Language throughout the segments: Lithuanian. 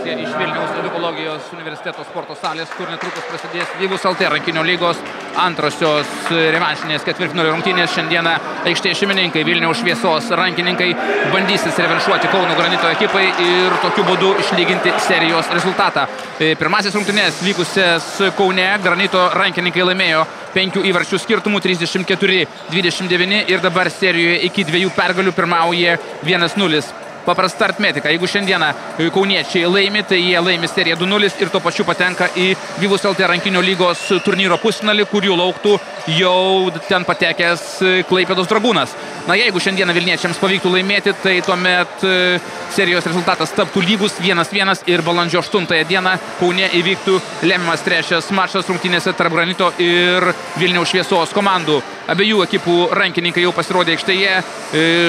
Iš Vilniaus edukologijos universiteto sporto salės, kur netrukus prasidės Vivus LT rankinio lygos antrosios revanšinės ketvirtfinalio rungtynės. Šiandieną aikštės šeimininkai Vilniaus Šviesos rankininkai bandysis revanšuoti Kauno Granito ekipai ir tokiu būdu išlyginti serijos rezultatą. Pirmasis rungtynės vykusias Kaune Granito rankininkai laimėjo 5 įvarčių skirtumų 34-29 ir dabar serijoje iki 2 pergalių pirmauja 1-0. Paprasta aritmetika. Jeigu šiandieną kauniečiai laimi, tai jie laimi seriją 2-0 ir tuo pačiu patenka į Vivus LT rankinio lygos turnyro pusfinalį, kur jų lauktų jau ten patekęs Klaipėdos Dragūnas. Na, jeigu šiandieną vilniečiams pavyktų laimėti, tai tuomet serijos rezultatas taptų lygus 1-1 ir balandžio 8 dieną Kaune įvyktų lemiamas trečias mačas rungtynėse tarp Granito ir Vilniaus Šviesos komandų. Abiejų ekipų rankininkai jau pasirodė aikštėje.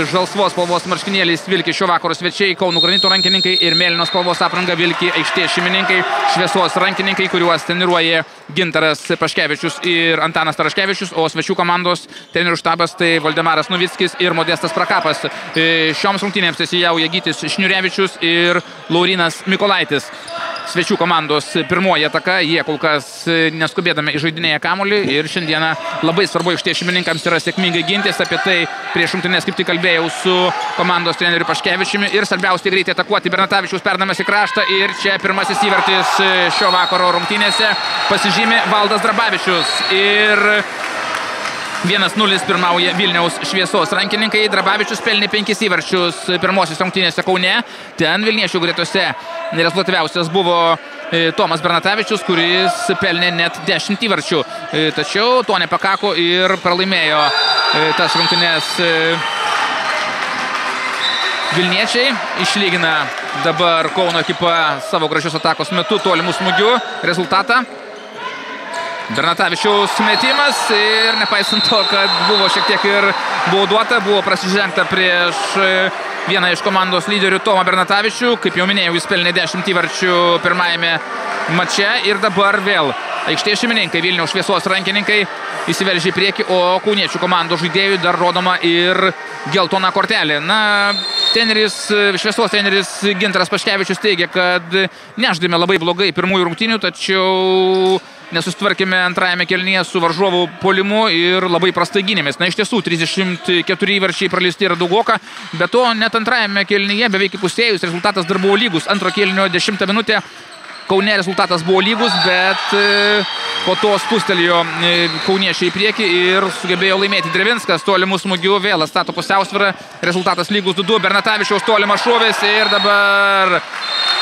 Žalsvos spalvos marškinėliais vilki šio vakaro svečiai Kauno Granito rankininkai ir mėlynos spalvos aprangą vilki aikštės šeimininkai Šviesos rankininkai, kuriuos treniruoja Gintaras Paškevičius ir Antanas Taraškevičius, o svečių komandos trenerių štabas tai Valdemaras Novickis ir Modestas Prakapas. Šioms rungtynėms teisėjauja Gytis Šniurevičius ir Laurinas Mikolaitis. Svečių komandos pirmoji ataka, jie kol kas neskubėdami įžaidinėja kamuolį ir šiandieną labai svarbu aikštės šeimininkams yra sėkmingai gintis. Apie tai prieš rungtynes kaip tik kalbėjau su komandos treneriu Paškevičiumi ir svarbiausiai greitai atakuoti. Bernatavičius perdamas į kraštą ir čia pirmasis įvartis šio vakaro rungtynėse pasižymi Valdas Drabavičius ir 1-0 pirmauja Vilniaus Šviesos rankininkai. Drabavičius pelnė 5 įvarčius pirmosios rungtynėse Kaune. Ten vilniečių gretose rezultatyviausias buvo Tomas Bernatavičius, kuris pelnė net 10 įvarčių. Tačiau to nepakako ir pralaimėjo tas rungtynes Vilniečiai. Išlygina dabar Kauno ekipa savo gražios atakos metu tolimų smūgių rezultatą. Bernatavičiaus metimas ir nepaisant to, kad buvo šiek tiek ir bauduota, buvo prasižengta prieš vieną iš komandos lyderių Tomą Bernatavičių. Kaip jau minėjau, jis pelnė 10 įvarčių pirmajame mače ir dabar vėl aikštės šeimininkai, Vilniaus Šviesos rankininkai įsiveržė į priekį, o kauniečių komandos žaidėjų dar rodoma ir geltona kortelė. Na, Šviesos treneris Gintaras Paškevičius teigia, kad nežaidėme labai blogai pirmųjų rungtynių, tačiau nesusitvarkėme antrajame kėlinyje su varžovų puolimu ir labai prastai gynėmės. Na, iš tiesų, 34 įvarčiai praleisti yra daugoka, bet to net antrajame kėlinyje beveik įpusėjus rezultatas dar buvo lygus. Antro kėlinio 10 minutė Kaune rezultatas buvo lygus, bet po to spustelėjo kauniečiai į priekį ir sugebėjo laimėti. Drevinskas tolimų smūgių vėl atstato pusiausvyrą. Rezultatas lygus 2-2. Bernatavičiaus tolimas šūvis ir dabar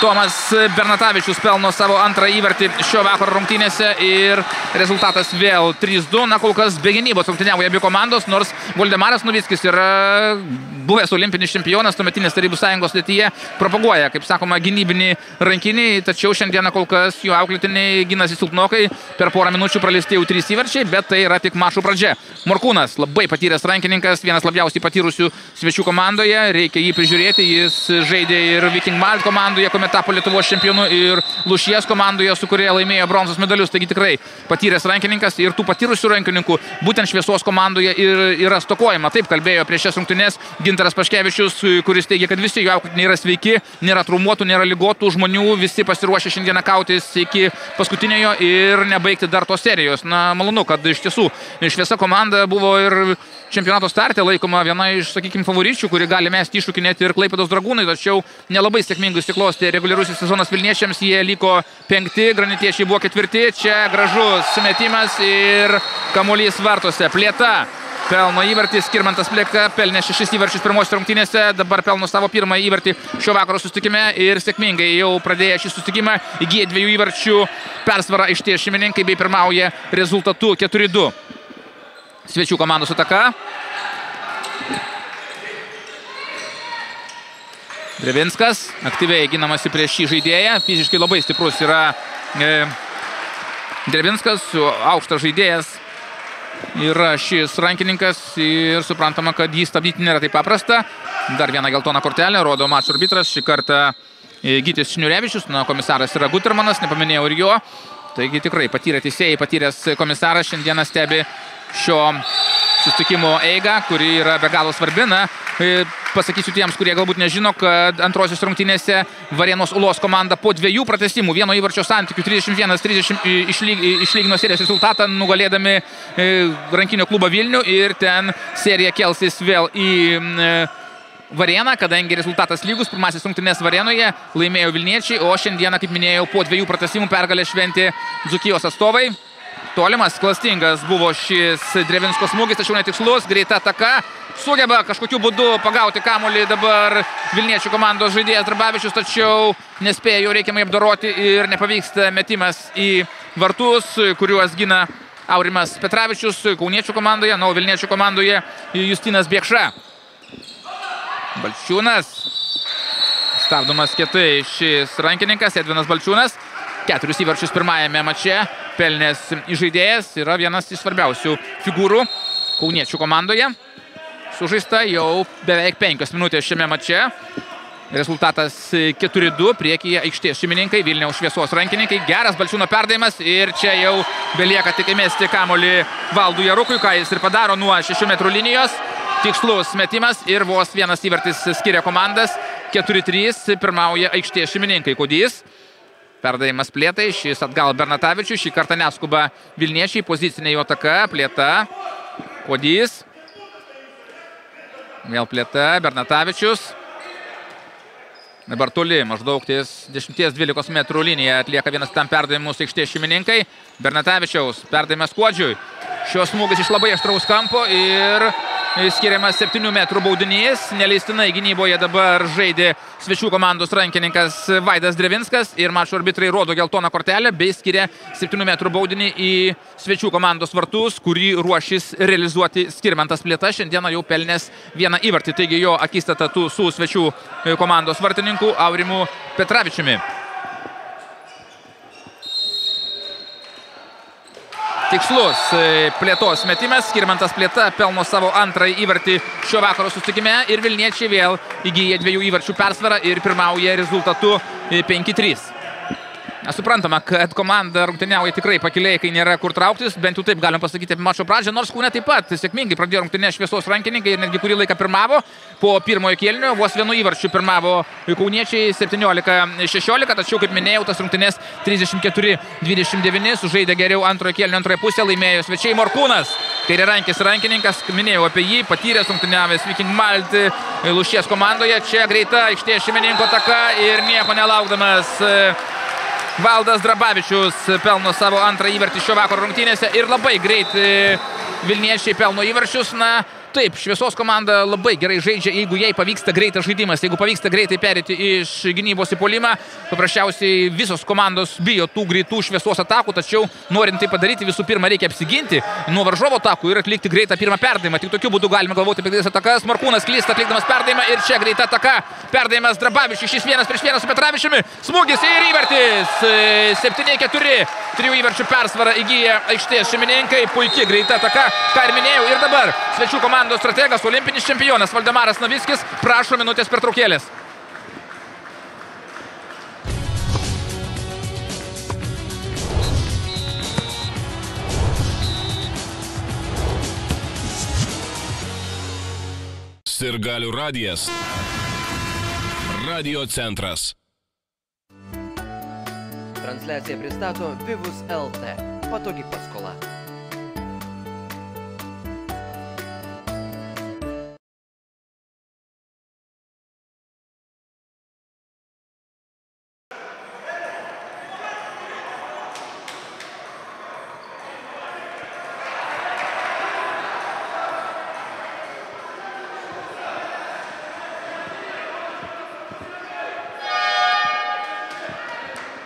Tomas Bernatavičius pelno savo antrą įvartį šio vakaro rungtynėse ir rezultatas vėl 3-2. Na, kol kas be gynybos rungtyniavo abi komandos, nors Voldemaras Novickis yra buvęs olimpinis čempionas, tuometinės Tarybų Sąjungos sudėtyje, propaguoja, kaip sakoma, gynybinį rankinį, tačiau šiandieną kol kas jų auklėtiniai ginasi silpnokai, per porą minučių praleisti jau 3 įvarčiai, bet tai yra tik mačų pradžia. Morkūnas, labai patyręs rankininkas, vienas labiausiai patyrusių svečių komandoje, reikia jį prižiūrėti, jis žaidė ir Viking Malt komandoje, kuomet tapo Lietuvos čempionu, ir Lūšies komandoje, su kuria laimėjo bronzos medalius, taigi tikrai patyręs rankininkas ir tų patyrusių rankininkų būtent Šviesos komandoje yra stokojama. Taip kalbėjo prieš šias rungtynes Gintaras Paškevičius, kuris teigia, kad visi jų auklėtiniai yra sveiki, nėra traumuotų, nėra ligotų žmonių, visi pasiruošę šiandieną kautis iki paskutiniojo ir nebaigti dar tos serijos. Na, malonu, kad iš tiesų Šviesa komanda buvo ir čempionato starte laikoma viena iš, sakykime, favoričių, kuri gali mesti iššūkį net ir Klaipėdos Dragūnai, tačiau nelabai sėkmingai susiklostė reguliarusis sezonas Vilniečiams, jie liko 5, granitiečiai buvo 4, čia gražus metimas ir kamuolys vartuose. Plėta pelno įvartį, Skirmantas Plėka pelnė 6 įvarčius pirmosios rungtynėse, dabar pelno savo pirmąjį įvartį šio vakaro susitikime ir sėkmingai jau pradėję šį susitikimą įgyja 2 įvarčių persvarą aikštės šeimininkai bei pirmauja rezultatu 4-2. Svečių komandos ataka. Drevinskas aktyviai ginamasi prieš šį žaidėją, fiziškai labai stiprus yra Drevinskas, aukštas žaidėjas yra šis rankininkas ir suprantama, kad jį stabdyti nėra taip paprasta. Dar vieną geltoną kortelę rodo mačo arbitras, šį kartą Gytis Šniurevičius, na, komisaras yra Gutermanas, nepaminėjau ir jo. Taigi tikrai patyrę teisėjai, patyręs komisaras šiandieną stebi šio susitikimo eigą, kuri yra be galo svarbi. Na, pasakysiu tiems, kurie galbūt nežino, kad antrosios rungtynėse Varėnos Ulos komanda po 2 pratęsimų, vieno įvarčio santykių 31-30 išlygino serijos rezultatą, nugalėdami rankinio klubą Vilnių, ir ten serija kelsis vėl į Varėną, kadangi rezultatas lygus, pirmasis rungtynės Varėnoje laimėjo Vilniečiai, o šiandieną, kaip minėjau, po 2 pratęsimų pergalę šventė Dzūkijos atstovai. Tolimas, klastingas buvo šis Drevinsko smūgis, tačiau netikslus, greita ataka. Sugeba kažkokiu būdu pagauti kamuolį dabar Vilniečių komandos žaidėjas Drabavičius, tačiau nespėjo jo reikiamai apdoroti ir nepavyksta metimas į vartus, kuriuos gina Aurimas Petravičius kauniečių komandoje, na, o Vilniečių komandoje Justinas Biekša. Balčiūnas, stabdomas kietai šis rankininkas, Edvinas Balčiūnas. 4 įvarčius pirmajame mače pelnęs žaidėjas, yra vienas iš svarbiausių figūrų kauniečių komandoje. Sužaista jau beveik 5 minutės šiame mače. Rezultatas 4-2, priekyje aikštės šeimininkai, Vilniaus Šviesos rankininkai. Geras Balčiūno perdavimas ir čia jau belieka tik įmesti kamuolį Valdui Jarukui, ką jis ir padaro nuo 6 metrų linijos. Tikslus metimas ir vos vienas įvartis skiria komandas. 4-3 pirmauja aikštės šeimininkai. Kodys. Perdavimas Plėtai, šis atgal Bernatavičius, šį kartą neskuba Vilniečiai, pozicinė jo ataka, Plėta, Kodys. Vėl Plėta, Bernatavičius. Dabar toli, maždaug ties 10-12 metrų liniją atlieka vienas tam perdavimus aikštės šeimininkai. Bernatavičiaus perdavimas Kuodžiui. Šios smūgis iš labai aštraus kampo ir skiriamas 7 metrų baudinys. Neleistinai gynyboje dabar žaidė svečių komandos rankininkas Vaidas Drevinskas ir mačo arbitrai rodo geltoną kortelę bei skiria 7 metrų baudinį į svečių komandos vartus, kurį ruošis realizuoti Skirmantas Plėta. Šiandieną jau pelnęs vieną įvartį, taigi jo akistata su svečių komandos vartininku Aurimu Petravičiumi. Tikslus Plėtos metimas. Skirmantas Plėta pelno savo antrąjį įvartį šio vakaro susitikime ir vilniečiai vėl įgyja 2 įvarčių persvarą ir pirmauja rezultatu 5-3. Suprantama, kad komanda rungtyniauja tikrai pakiliai, kai nėra kur trauktis, bent jau taip galim pasakyti apie mačo pradžią, nors Kaune taip pat sėkmingai pradėjo rungtynę Šviesos rankininkai ir netgi kurį laiką pirmavo. Po pirmojo kėlinio vos 1 įvarčiu pirmavo kauniečiai 17-16, tačiau, kaip minėjau, tas rungtynės 34-29 sužaidė geriau antrojo kėlinio antroje pusėje, laimėjo svečiai. Morkūnas, kairiarankis rankininkas, minėjau apie jį, patyręs rungtyniavęs Viking Malti Lūšies komandoje. Čia greita aikštės šeimininko ataka ir nieko nelaukdamas Valdas Drabavičius pelno savo antrą įvartį šio vakaro rungtynėse ir labai greit vilniečiai pelno įvarčius. Na, taip, Šviesos komanda labai gerai žaidžia, jeigu jai pavyksta greitas žaidimas, jeigu pavyksta greitai perėti iš gynybos į puolimą. Paprasčiausiai visos komandos bijo tų greitų Šviesos atakų, tačiau norint tai padaryti, visų pirma reikia apsiginti nuo varžovo atakų ir atlikti greitą pirmą perdavimą. Tik tokiu būdu galime galvoti apie greitas atakas. Morkūnas klysta atlikdamas perdavimą ir čia greita ataka. Perdavimas Drabavičius, šis 1-1 su Petravičiumi. Smūgis ir įvartis. 7-4. 3 įvarčių persvarą įgyja aikštės šeimininkai. Puikiai greita ataka, ką ir minėjau. Ir dabar svečių komandos strategas, olimpinis čempionas Valdemaras Navickis prašo minutės pertraukėlės. Sirgalių radijas. Radio centras. Transliaciją pristato Vivus LT. Patogi paskola.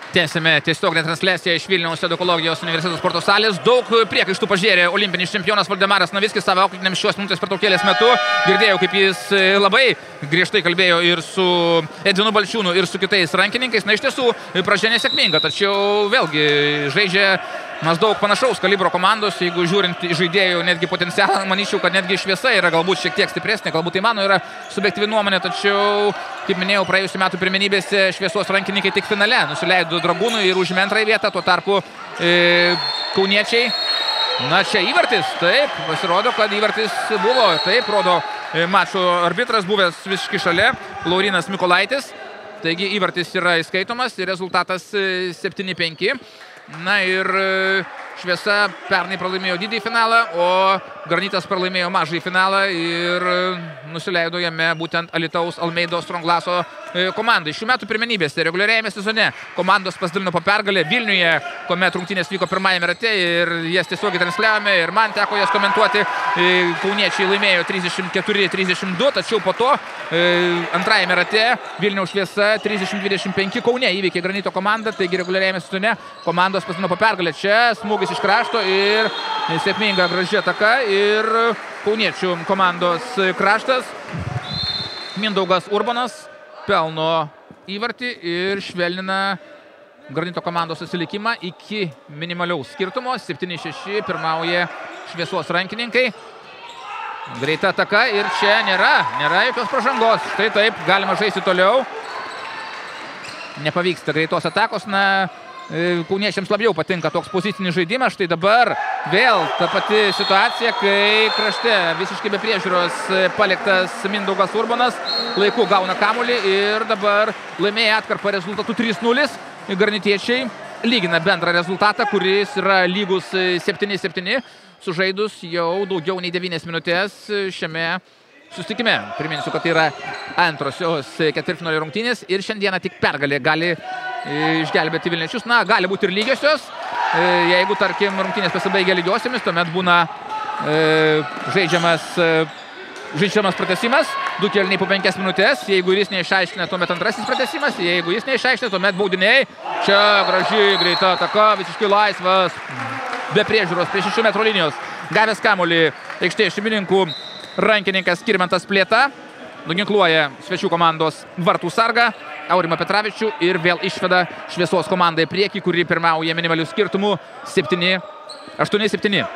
Tęsime tiesioginę transliaciją iš Vilniaus Edukologijos universiteto sporto salės. Daug priekaištų pažėrė olimpinis čempionas Valdemaras Navickis savo auklėtiniam šios minutės pertraukėlės metu. Girdėjau, kaip jis labai griežtai kalbėjo ir su Edvinu Balčiūnu, ir su kitais rankininkais. Na, iš tiesų, pradžia nesėkminga, tačiau vėlgi žaidžia maždaug panašaus kalibro komandos. Jeigu žiūrint į žaidėjų netgi potencialą, manyčiau, kad netgi Šviesa yra galbūt šiek tiek stipresnė, galbūt tai mano yra subjektyvi nuomonė, tačiau, kaip minėjau, praėjusių metų pirmenybėse Šviesos rankininkai tik finale nusileido Dragūnui ir užėmė antrąją vietą, tuo tarpu kauniečiai. Na, čia įvartis, taip, pasirodo, kad įvartis buvo, taip, rodo mačo arbitras buvęs visiškai šalia, Laurinas Mikolaitis. Taigi įvartis yra įskaitomas ir rezultatas 7-5. Na ir Šviesa pernai pralaimėjo didįjį finalą, o Granitas pralaimėjo mažąjį finalą ir nusileido jame būtent Alytaus Almeidos Stronglaso komandai. Šių metų pirmenybėse reguliariajame sezone komandos pasidalino po pergalę Vilniuje, kuomet rungtynės vyko pirmajame rate ir jas tiesiogiai transliavome ir man teko jas komentuoti. Kauniečiai laimėjo 34-32, tačiau po to antrajame rate Vilniaus Šviesa 30-25 Kaune įveikė Granito komandą, taigi reguliariajame sezone komandos pasidalino po pergalę. Čia smūgis iš krašto ir sėkminga graži ataka ir kauniečių komandos kraštas. Mindaugas Urbanas pelno įvartį ir švelnina Granito komandos atsilikimą iki minimaliaus skirtumo. 7-6 pirmauja Šviesos rankininkai. Greita ataka ir čia nėra jokios pražangos. Štai taip, galima žaisti toliau. Nepavyksta greitos atakos. Na, kauniečiams labiau patinka toks pozicinis žaidimas. Štai dabar vėl ta pati situacija, kai krašte visiškai be priežiūros paliktas Mindaugas Urbanas. Laiku gauna kamuolį ir dabar laimėja atkarpą rezultatu 3-0. Garnitiečiai lygina bendrą rezultatą, kuris yra lygus 7-7, sužaidus jau daugiau nei 9 minutės šiame susitikime. Priminsiu, kad tai yra antrosios ketvirtfinalio rungtynės ir šiandieną tik pergalė gali išgelbėti vilniečius. Na, gali būti ir lygiosios. Jeigu, tarkim, rungtynės pasibaigia lygiosiomis, tuomet būna žaidžiamas žaidžiamas pratęsimas, 2 kėliniai po 5 minutės, jeigu jis neišaiškina, tuomet antrasis pratęsimas, jeigu jis neišaiškina, tuomet baudiniai. Čia graži, greita ataka, visiškai laisvas, be priežiūros prie 6 metrų linijos. Gavęs kamuolį aikštės šeimininkų rankininkas Skirmantas Plėta, nuginkluoja svečių komandos vartų sargą, Aurimą Petravičių ir vėl išveda Šviesos komandai priekį, kuri pirmauja minimalių skirtumų 8-7.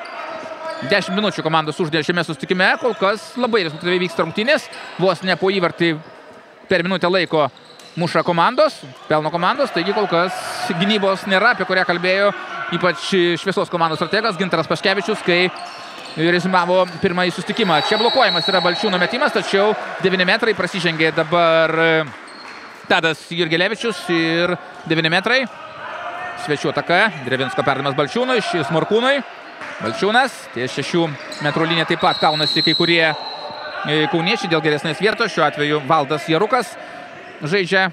10 minučių komandos uždėlė šiame susitikime, kol kas labai rezultatyviai vyksta rungtynės, vos ne po įvartį per minutę laiko muša komandos, pelno komandos, taigi kol kas gynybos nėra, apie kurią kalbėjo ypač Šviesos komandos strategas Gintaras Paškevičius, kai rezumavo pirmąjį susitikimą. Čia blokuojamas yra Balčiūno metimas, tačiau 9 metrai prasižengė dabar Tadas Jurgelevičius ir 9 metrai. Svečių ataka, Drevinsko perdavimas Balčiūnui, šis Morkūnui. Balčiūnas, ties 6 metrų linija taip pat kaunasi kai kurie kauniečiai dėl geresnės vietos. Šiuo atveju Valdas Jarukas žaidžia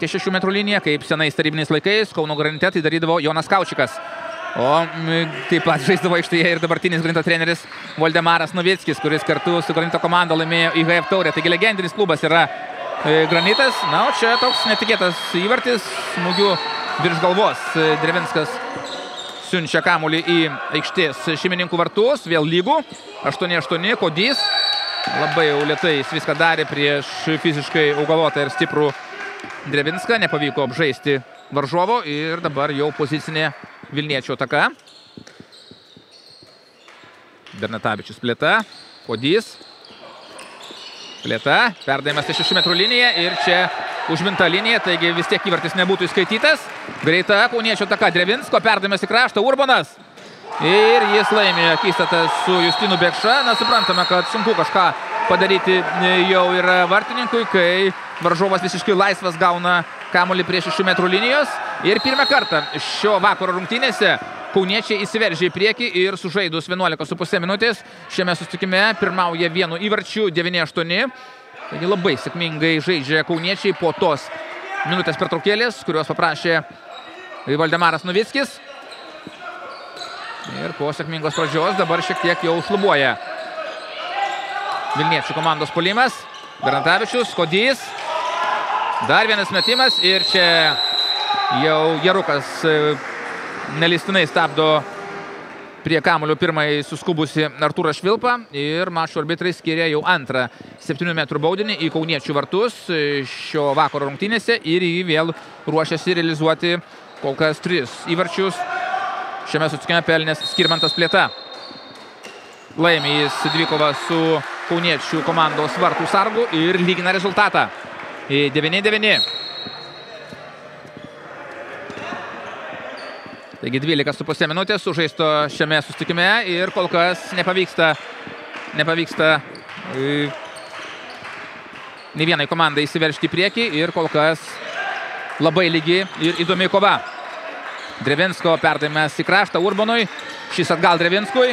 ties 6 metrų liniją, kaip senais tarybiniais laikais Kauno Granite tai darydavo Jonas Kaučikas. O taip pat žaisdavo aikštėje ir dabartinis Granito treneris Voldemaras Novickis, kuris kartu su Granito komanda laimėjo IHF taurę. Taigi legendinis klubas yra Granitas. Na, o čia toks netikėtas įvartis, smūgiu virš galvos. Drevinskas siunčia kamuolį į aikštės šeimininkų vartus, vėl lygų. 8-8, Kodys. Labai jau lėtai jis viską darė prieš fiziškai augalotą ir stiprų Drevinską. Nepavyko apžaisti varžovo ir dabar jau pozicinė Vilniečių ataka. Bernatavičius Plėta, Kodys. Plėta, perdavimas į 6 metrų liniją ir čia užminta linija, taigi vis tiek įvartis nebūtų įskaitytas. Greita kauniečių ataka, Drevinsko, perdavimas į kraštą, Urbonas. Ir jis laimė akistatą su Justinu Bekša. Na, suprantame, kad sunku kažką padaryti jau yra vartininkui, kai varžovas visiškai laisvas gauna kamuolį prie 6 metrų linijos. Ir pirmą kartą šio vakaro rungtynėse kauniečiai įsiveržė į priekį ir sužaidus 11,5 minutės šiame susitikime pirmauja vienu įvarčiu 9-8. Taigi labai sėkmingai žaidžia kauniečiai po tos minutės pertraukėlės, kurios paprašė Voldemaras Novickis. Ir po sėkmingos pradžios dabar šiek tiek jau šlubuoja Vilniečių komandos puolimas. Bernatavičius, Kodys. Dar vienas metimas ir čia jau Jarukas neleistinai stabdo prie kamuolio pirmąjį suskubusi Artūrą Švilpą ir mačo arbitrai skiria jau antrą 7 metrų baudinį į kauniečių vartus šio vakaro rungtynėse ir jį vėl ruošiasi realizuoti kol kas 3 įvarčius. Šiame susitikime pelnęs Skirmantas Plėta. Laimė jis dvikovą su kauniečių komandos vartų sargu ir lygina rezultatą. 9-9. Taigi 12,5 minutės sužaisto šiame susitikime ir kol kas nepavyksta nei vienai komandai įsiveržti į priekį ir kol kas labai lygi ir įdomi kova. Drevinsko perdavimas į kraštą Urbonui, šis atgal Drevinskui.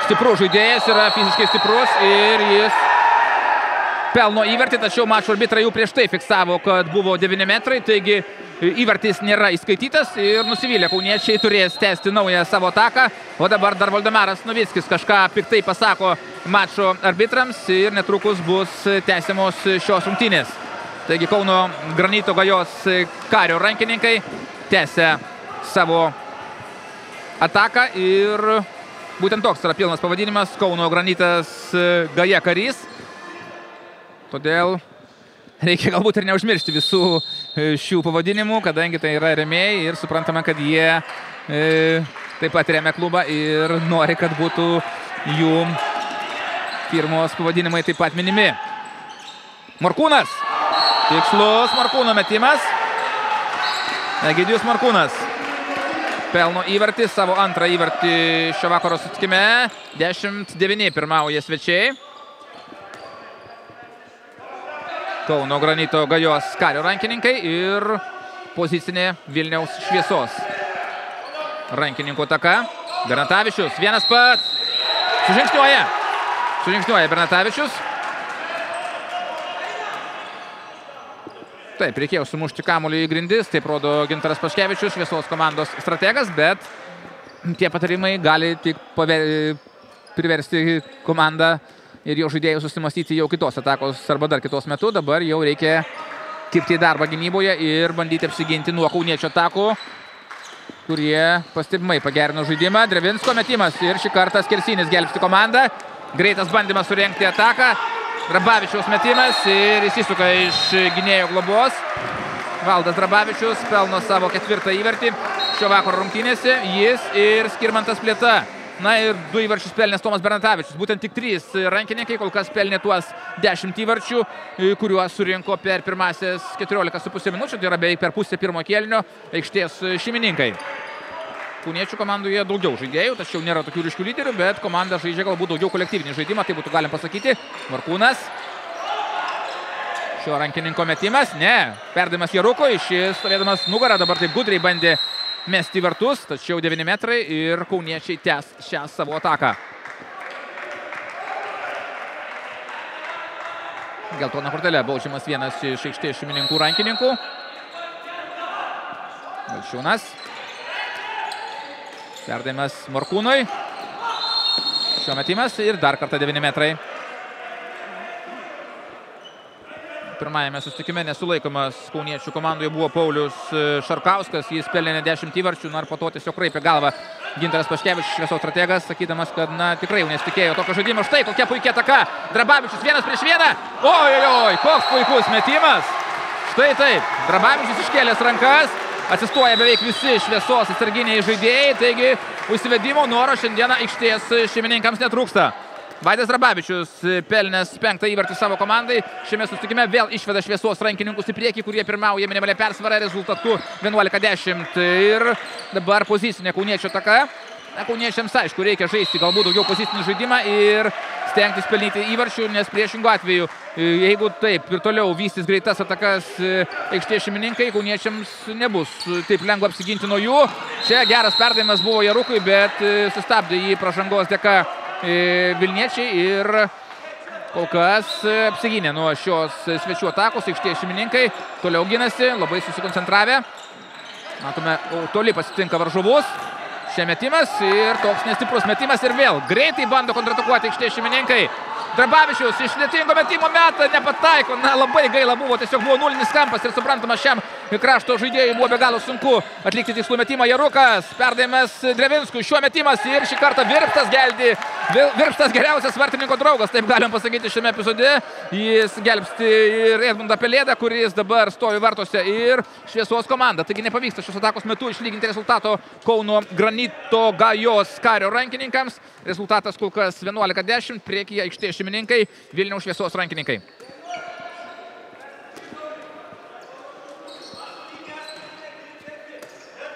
Stiprus žaidėjas, yra fiziškai stiprus ir jis pelno įvartį, tačiau mačo arbitrai jau prieš tai fiksavo, kad buvo 9 metrai, taigi įvartis nėra įskaitytas ir nusivylę kauniečiai turės tęsti naują savo ataką. O dabar dar Voldemaras Novickis kažką piktai pasako mačo arbitrams ir netrukus bus tęsiamos šios rungtynės. Taigi Kauno Granito Gajos Kario rankininkai tęsia savo ataką ir būtent toks yra pilnas pavadinimas Kauno Granitas Gaja Karys. Todėl reikia galbūt ir neužmiršti visų šių pavadinimų, kadangi tai yra rėmėjai ir suprantame, kad jie taip pat remia klubą ir nori, kad būtų jų firmos pavadinimai taip pat minimi. Morkūnas. Tikslus Morkūno metimas. Egidijus Morkūnas pelno įvartį, savo antrą įvartį šio vakaro susitikime. 10-9 pirmauja svečiai. Kauno Granito Gajos Kario rankininkai ir pozicinė Vilniaus Šviesos rankininkų ataka. Bernatavičius, vienas pats. Sužingsniuoja Bernatavičius. Taip, reikėjo sumušti kamuolį į grindis, taip rodo Gintaras Paškevičius, Šviesos komandos strategas, bet tie patarimai gali tik priversti komandą ir jo žaidėjų susimastyti jau kitos atakos arba dar kitos metu. Dabar jau reikia kibti į darbą gynyboje ir bandyti apsiginti nuo kauniečių atakų, kurie pastebimai pagerino žaidimą. Drevinsko metimas ir šį kartą Skersinis gelbsti komandą. Greitas bandymas surengti ataką. Drabavičiaus metimas ir įsisuka iš gynėjo globos. Valdas Drabavičius pelno savo 4. įvartį šio vakaro rungtynėse. Jis ir Skirmantas Plėta. Na ir 2 įvarčius pelnės Tomas Bernatavičius. Būtent tik 3 rankininkai kol kas pelnė tuos 10 įvarčių, kuriuos surinko per pirmasias 14,5 minučių. Tai yra beveik per pusę pirmo kėlinio aikštės šeimininkai. Kauniečių komandoje daugiau žaidėjų, tačiau nėra tokių ryškių lyderių, bet komanda žaidžia galbūt daugiau kolektyvinį žaidimą, tai būtų galim pasakyti. Markūnas. Šio rankininko metimas. Ne. Perdavimas Jarukui. Šis stovėdamas nugarą dabar taip gudriai bandė mesti vartus, tačiau 9 metrai ir kauniečiai tęs šią savo ataką. Geltona kortelė, baudžiamas vienas iš aikštės šeimininkų rankininkų. Valšiūnas. Perdavimas Morkūnui. Šio metimas ir dar kartą 9 metrai. Pirmajame susitikime nesulaikomas kauniečių komandoje buvo Paulius Šarkauskas, jis pelnė 10 įvarčių, ir po to tiesiog kraipė galvą Gintaras Paškevičius, šviesos strategas, sakydamas, kad tikrai jau nesitikėjo tokio žaidimo. Štai kokia puikia ataka, Drabavičius 1-1, oi, koks puikus metimas. Štai taip, Drabavičius iškėlęs rankas, atsistoja beveik visi šviesos atsarginiai žaidėjai, taigi užsivedimo noro šiandieną aikštės šeimininkams netrūksta. Vaidas Drabavičius pelnęs 5. įvartį savo komandai. Šiame susitikime vėl išveda šviesos rankininkus į priekį, kurie pirmauja minimalia persvara rezultatu 11-10. Ir dabar pozicinė kauniečių ataka. Kauniečiams, aišku, reikia žaisti galbūt daugiau pozicinį žaidimą ir stengtis pelnyti įvarčių, nes priešingų atveju, jeigu taip ir toliau vystys greitas atakas aikštės šeimininkai, kauniečiams nebus taip lengva apsiginti nuo jų. Čia geras perdavimas buvo Jarukui, bet sustabdė jį pražangos dėka Vilniečiai ir kol kas apsigynė nuo šios svečių atakos. Aikštės šeimininkai toliau ginasi, labai susikoncentravę. Matome, toli pasitinka varžovus. Čia metimas ir toks nestiprus metimas ir vėl greitai bando kontratakuoti aikštės šeimininkai. Drabavičius iš netingo metimo metą nepataiko. Labai gaila buvo, tiesiog buvo nulinis kampas ir suprantama, šiam krašto žaidėjui buvo be galo sunku atlikti tikslų metimą. Jarukas, perdavimas Drevinskui, šiuo metimas ir šį kartą Virpstas gelbsti. Virpstas geriausias vartininko draugas, taip galim pasakyti šiame epizode. Jis gelbsti ir Edmundą Pelėdą, kuris dabar stovi vartose, ir šviesos komanda. Taigi nepavyksta šios atakos metu išlyginti rezultato Kauno Granito Gajos Kario rankininkams. Rezultatas kol kas 11-10, priekyje aikštės šeimininkai, Vilniaus šviesos rankininkai.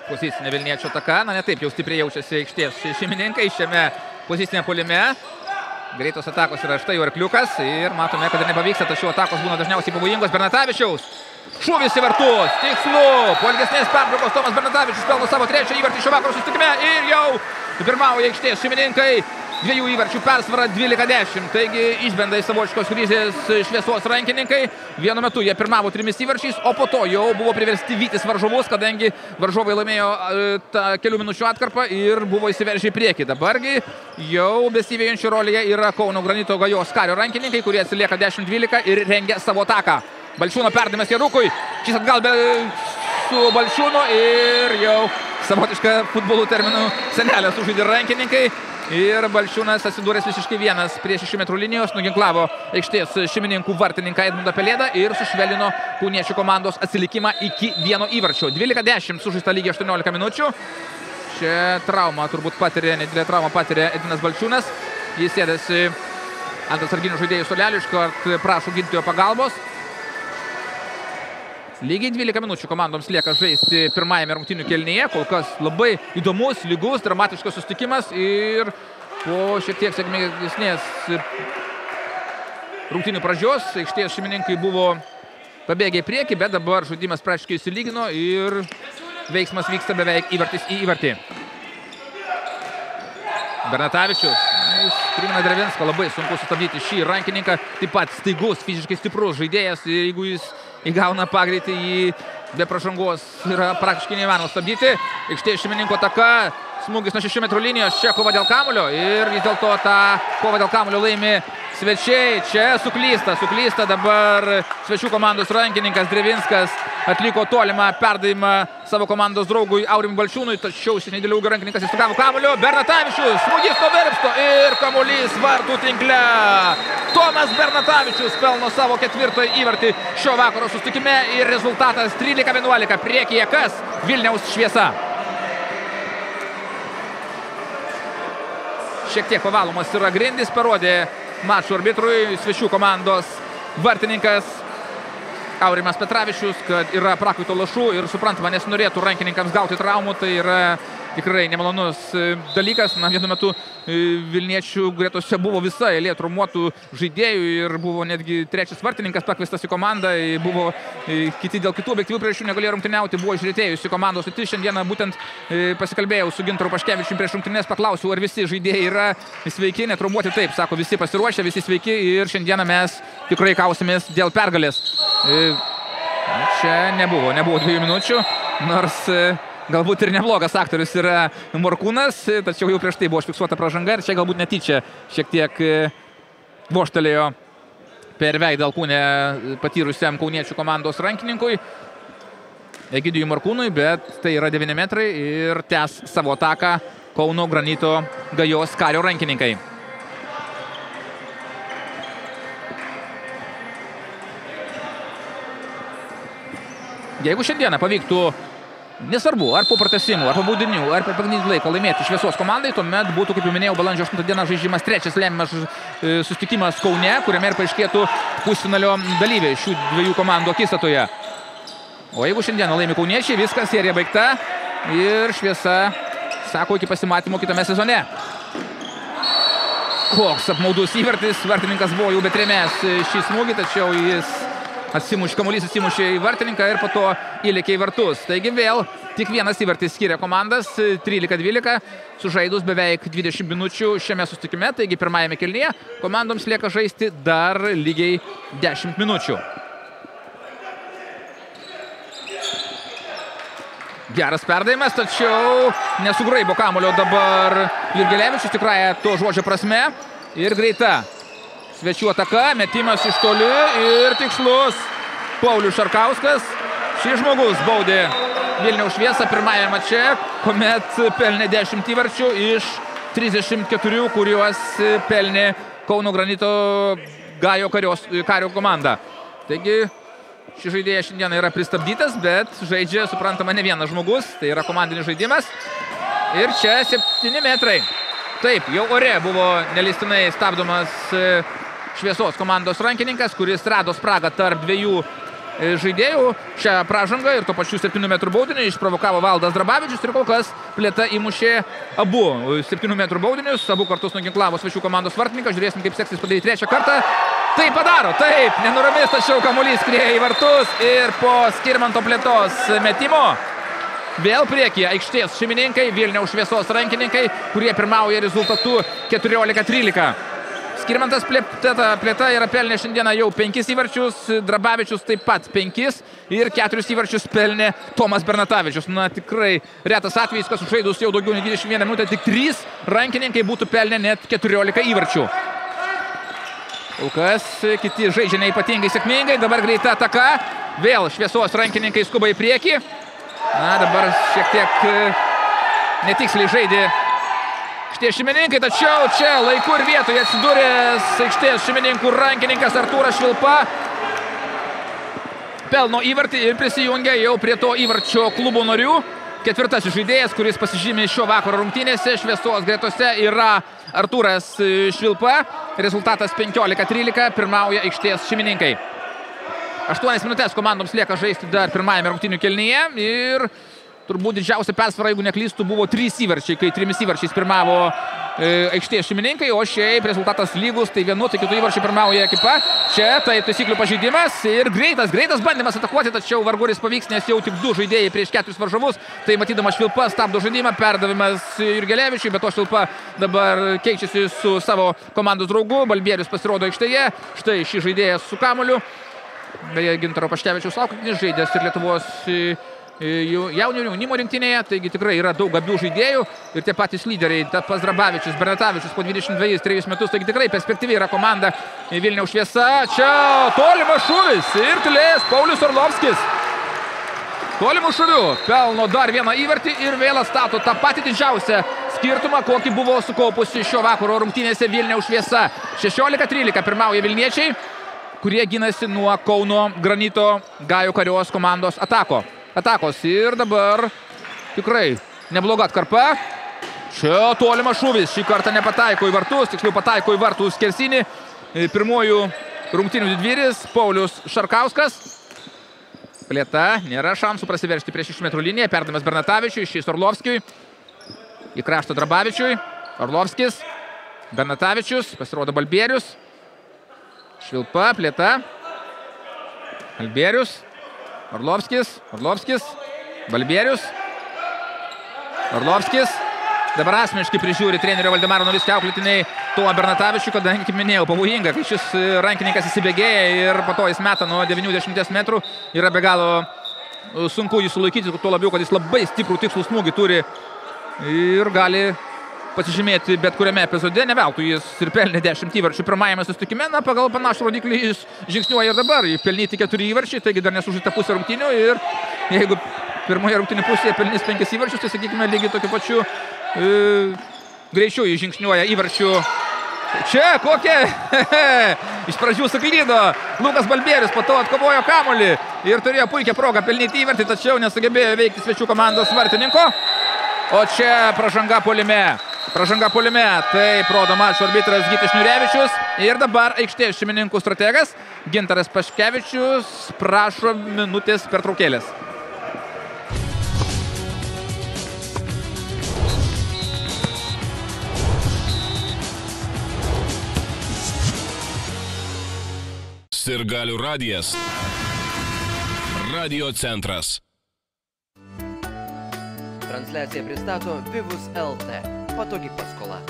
Pozicinė Vilniečio ataka, ne taip jau stipriai jaučiasi aikštės šeimininkai šiame pozicinėme puolime. Greitos atakos yra štai Arkliukas ir matome, kad ir nepavyksta, tačiau atakos būna dažniausiai pavojingos. Bernatavičiaus šūvis į vartus, tikslu, po ilgesnės pertraukos Tomas Bernatavičius pelno savo 3. įvartį šio vakaro susitikime ir jau pirmauja aikštės šeimininkai. 2 įvarčių persvara 12-10, taigi išbenda į savotiškos krizės šviesos rankininkai. Vienu metu jie pirmavo 3 įvarčiais, o po to jau buvo priversti vytis varžovus, kadangi varžovai laimėjo tą kelių minučių atkarpą ir buvo įsiveržę į priekį. Dabargi jau besivejančių rolėje yra Kauno Granito Gajos Kario rankininkai, kurie atsilieka 10-12 ir rengia savo ataką. Balčiūno perdavimas Jarukui, šis atgal su Balčiūnu ir jau savotišką futbolų terminų senelę sužaidė rankininkai. Ir Balčiūnas atsidūręs visiškai vienas prie 6 metrų linijos, nuginklavo aikštės šeimininkų vartininką Edmundą Pelėdą ir sušvelnino kauniečių komandos atsilikimą iki 1 įvarčio. 12-10 sužaista lygiai 18 minučių. Čia traumą turbūt nedidelę traumą patiria Edvinas Balčiūnas. Jis sėdasi ant atsarginių žaidėjų suolelio, iškart prašo gydytojo pagalbos. Lygiai 12 minučių komandoms lieka žaisti pirmajame rungtynių kėlinyje. Kol kas labai įdomus, lygus, dramatiškas susitikimas ir po šiek tiek sėkmingesnės rungtynių pradžios aikštės šeimininkai buvo pabėgę į priekį, bet dabar žaidimas praktiškai išsilygino ir veiksmas vyksta beveik įvartis į įvartį. Bernatavičius, jis primena Drevinską, labai sunku sustabdyti šį rankininką, taip pat staigus, fiziškai stiprus žaidėjas, jeigu jis įgauna pagreitį, jį be pražangos yra praktiškai neįmanoma stabdyti. Aikštės šeimininko ataka, Smūgis nuo 6 metrų linijos, čia kova dėl kamulio ir vis dėlto tą kovą dėl kamulio laimi svečiai. Čia suklysta dabar svečių komandos rankininkas Drevinskas. Atliko tolimą perdavimą savo komandos draugui Aurimui Balčiūnui, tačiau šis nedėlių ūgio rankininkas įsugavo kamulio. Bernatavičius, smūgis nuo Virpsto ir kamuolys vartų tinkle. Tomas Bernatavičius pelno savo 4. įvartį šio vakaro susitikime ir rezultatas 13-11. Priekyje kas? Vilniaus Šviesa. Šiek tiek pavalomas yra grindis, parodė mačo arbitrui svečių komandos vartininkas Aurimas Petravičius, kad yra prakaito lašų ir suprantama, nes norėtų rankininkams gauti traumų, tai yra tikrai nemalonus dalykas. Na, vienu metu Vilniečių gretose buvo visa eilė traumuotų žaidėjų ir buvo netgi 3. vartininkas pakviestas į komandą, buvo kiti dėl kitų objektyvių priežasčių negalėjo rungtyniauti, buvo išretėjusi komandos. Tai šiandieną būtent pasikalbėjau su Gintaru Paškevičiumi prieš rungtynes, paklausiau, ar visi žaidėjai yra sveiki, netraumuoti. Taip, sako, visi pasiruošę, visi sveiki ir šiandieną mes tikrai kausimės dėl pergalės. Čia nebuvo 2 minučių, nors galbūt ir neblogas aktorius yra Morkūnas, tačiau jau prieš tai buvo užfiksuota pražanga ir čia galbūt netyčia šiek tiek vožtelėjo per veidą alkūnę patyrusiam kauniečių komandos rankininkui Egidijui Morkūnui, bet tai yra 9 metrai ir tęs savo ataką Kauno Granito Gajos Kario rankininkai. Jeigu šiandieną pavyktų, nesvarbu, ar po pratęsimų, ar po baudinių, ar per pagrindinį laiką laimėti Šviesos komandai, tuomet būtų, kaip jau minėjau, balandžio 8 dieną žaidžiamas 3. lemiamas susitikimas Kaune, kuriame ir paaiškėtų pusfinalio dalyviai šių 2 komandų akistatoje. O jeigu šiandieną laimi kauniečiai, viskas, serija baigta ir Šviesa sako iki pasimatymo kitame sezone. Koks apmaudus įvartis, vartininkas buvo jau betrėmęs šį smūgį, tačiau jis kamuolys atsimušė į vartininką ir po to įlėkė į vartus. Taigi vėl tik vienas įvartis skiria komandas, 13-12, sužaidus beveik 20 minučių šiame susitikime. Taigi pirmajame kėlinyje komandoms lieka žaisti dar lygiai 10 minučių. Geras perdavimas, tačiau nesugraibo kamuolio dabar Jurgelevičius, tikrąja to žodžio prasme. Ir greita svečių ataka, metimas iš toli ir tikslus. Paulius Šarkauskas. Šis žmogus baudė Vilniaus Šviesą pirmajame mače, kuomet pelnė 10 įvarčių iš 34, kuriuos pelnė Kauno Granito Gajo Kario komanda. Taigi šis žaidėjas šiandien yra pristabdytas, bet žaidžia, suprantama, ne vienas žmogus. Tai yra komandinis žaidimas. Ir čia 7 metrai. Taip, jau ore buvo neleistinai stabdomas Šviesos komandos rankininkas, kuris rado spragą tarp 2 žaidėjų šią pražangą ir to pačiu 7 metrų baudinį išprovokavo Valdas Drabavičius ir kol kas Plėta įmušė abu 7 metrų baudinius, abu kartus nuginklavo svečių komandos vartininką. Žiūrėsim, kaip seksis padaryti 3. kartą. Tai padaro, taip, nenuramis, tačiau kamuolys skrieja į vartus ir po Skirmanto Plėtos metimo vėl priekyje aikštės šeimininkai, Vilniaus Šviesos rankininkai, kurie pirmauja rezultatu 14-13. Skirmantas Plėta yra pelnė šiandieną jau 5 įvarčius, Drabavičius taip pat 5 ir 4 įvarčius pelnė Tomas Bernatavičius. Na, tikrai retas atvejis, kad sužaidus jau daugiau nei 21 minutę, tik 3 rankininkai būtų pelnę net 14 įvarčių. Kol kas kiti žaidžia neypatingai sėkmingai, dabar greita ataka, vėl Šviesos rankininkai skuba į priekį. Na, dabar šiek tiek netiksliai žaidė aikštės šeimininkai, tačiau čia laiku ir vietoje atsidūręs aikštės šeimininkų rankininkas Artūras Švilpa pelno įvartį ir prisijungia jau prie to įvarčio klubo narių. 4. žaidėjas, kuris pasižymė šio vakaro rungtynėse Šviesos gretose, yra Artūras Švilpa. Rezultatas 15-13, pirmauja aikštės šeimininkai. 8 minutės komandoms lieka žaisti dar pirmajame rungtynių kėlinyje ir turbūt didžiausia persvara, jeigu neklystų, buvo 3 įvarčiai, kai 3 įvarčiais pirmavo aikštės šeimininkai, o šiaip rezultatas lygus, tai 1, tai 2 įvarčiai pirmauja ekipa. Čia tai taisyklių pažeidimas ir greitas bandymas atakuoti, tačiau varguris pavyks, nes jau tik 2 žaidėjai prieš 4 varžovus. Tai matydamas Švilpa stabdo žaidimą, perdavimas Jurgelevičiui, bet to Švilpa dabar keičiasi su savo komandos draugu. Balbierius pasirodo aikštėje, štai šį žaidėjas su kamuoliu. Beje, Gintaro Paškevičiaus auklėtinis žaidėjas ir Lietuvos jaunių jaunimo rinktinėje, taigi tikrai yra daug gabių žaidėjų ir tie patys lyderiai, tas Drabavičius, Bernatavičius po 22-3 metus, taigi tikrai perspektyviai yra komanda Vilniaus Šviesa. Čia tolimas šūvis ir tylėjęs Paulius Orlovskis. Tolimų šūvių pelno dar vieną įvartį ir vėl stato tą patį didžiausią skirtumą, kokį buvo sukaupusi šio vakaro rungtynėse Vilniaus Šviesa. 16-13 pirmauja vilniečiai, kurie ginasi nuo Kauno Granito Gajų Karios komandos atakos. Ir dabar tikrai nebloga atkarpa. Čia tolimas šūvis. Šį kartą nepataiko į vartus, tiksliau pataiko į vartų skersinį. Pirmojų rungtynių didvyris Paulius Šarkauskas. Plėta, nėra šansų prasiveršti prieš 6 metrų liniją. Perdamas Bernatavičiui, šis Orlovskiui. Į kraštą Drabavičiui. Orlovskis. Bernatavičius. Pasirodo Balbierius. Švilpa, plėta. Balbierius. Orlovskis. Balbierius. Orlovskis. Dabar asmeniškai prižiūri trenerio Valdemaro Novickio auklėtiniai Tomą Bernatavičių, kadangi, kaip minėjau, pavojinga, kai šis rankininkas įsibėgėja ir po to jis meta nuo 90 metrų. Yra be galo sunku jį sulaikyti, tuo labiau, kad jis labai stiprų tikslų smūgį turi ir gali pasižymėti bet kuriame epizode. Ne veltui jis ir pelnė 10 įvarčių pirmajame susitikime. Na, pagal panašų rodiklį jis žingsniuoja ir dabar. Pelnyti 4 įvarčiai, taigi dar nesužaista pusė rungtynių ir jeigu pirmoje rungtynių pusėje pelnys 5 įvarčius, tai sakykime lygiai tokiu pačiu greičiau žingsniuoja įvarčių. Čia kokia iš pradžių suklydo Lukas Balbierius, po to atkovojo kamuolį ir turėjo puikią progą pelnyti įvartį, tačiau nesugebėjo veikti svečių komandos vartininko. O čia pražanga puolime. Taip rodo mačo arbitras Gytis Šniurevičius. Ir dabar aikštės šeimininkų strategas Gintaras Paškevičius prašo minutės pertraukėlės. Sirgalių radijas. Radio centras. Transliaciją pristato Vivus LT. Patogi paskola.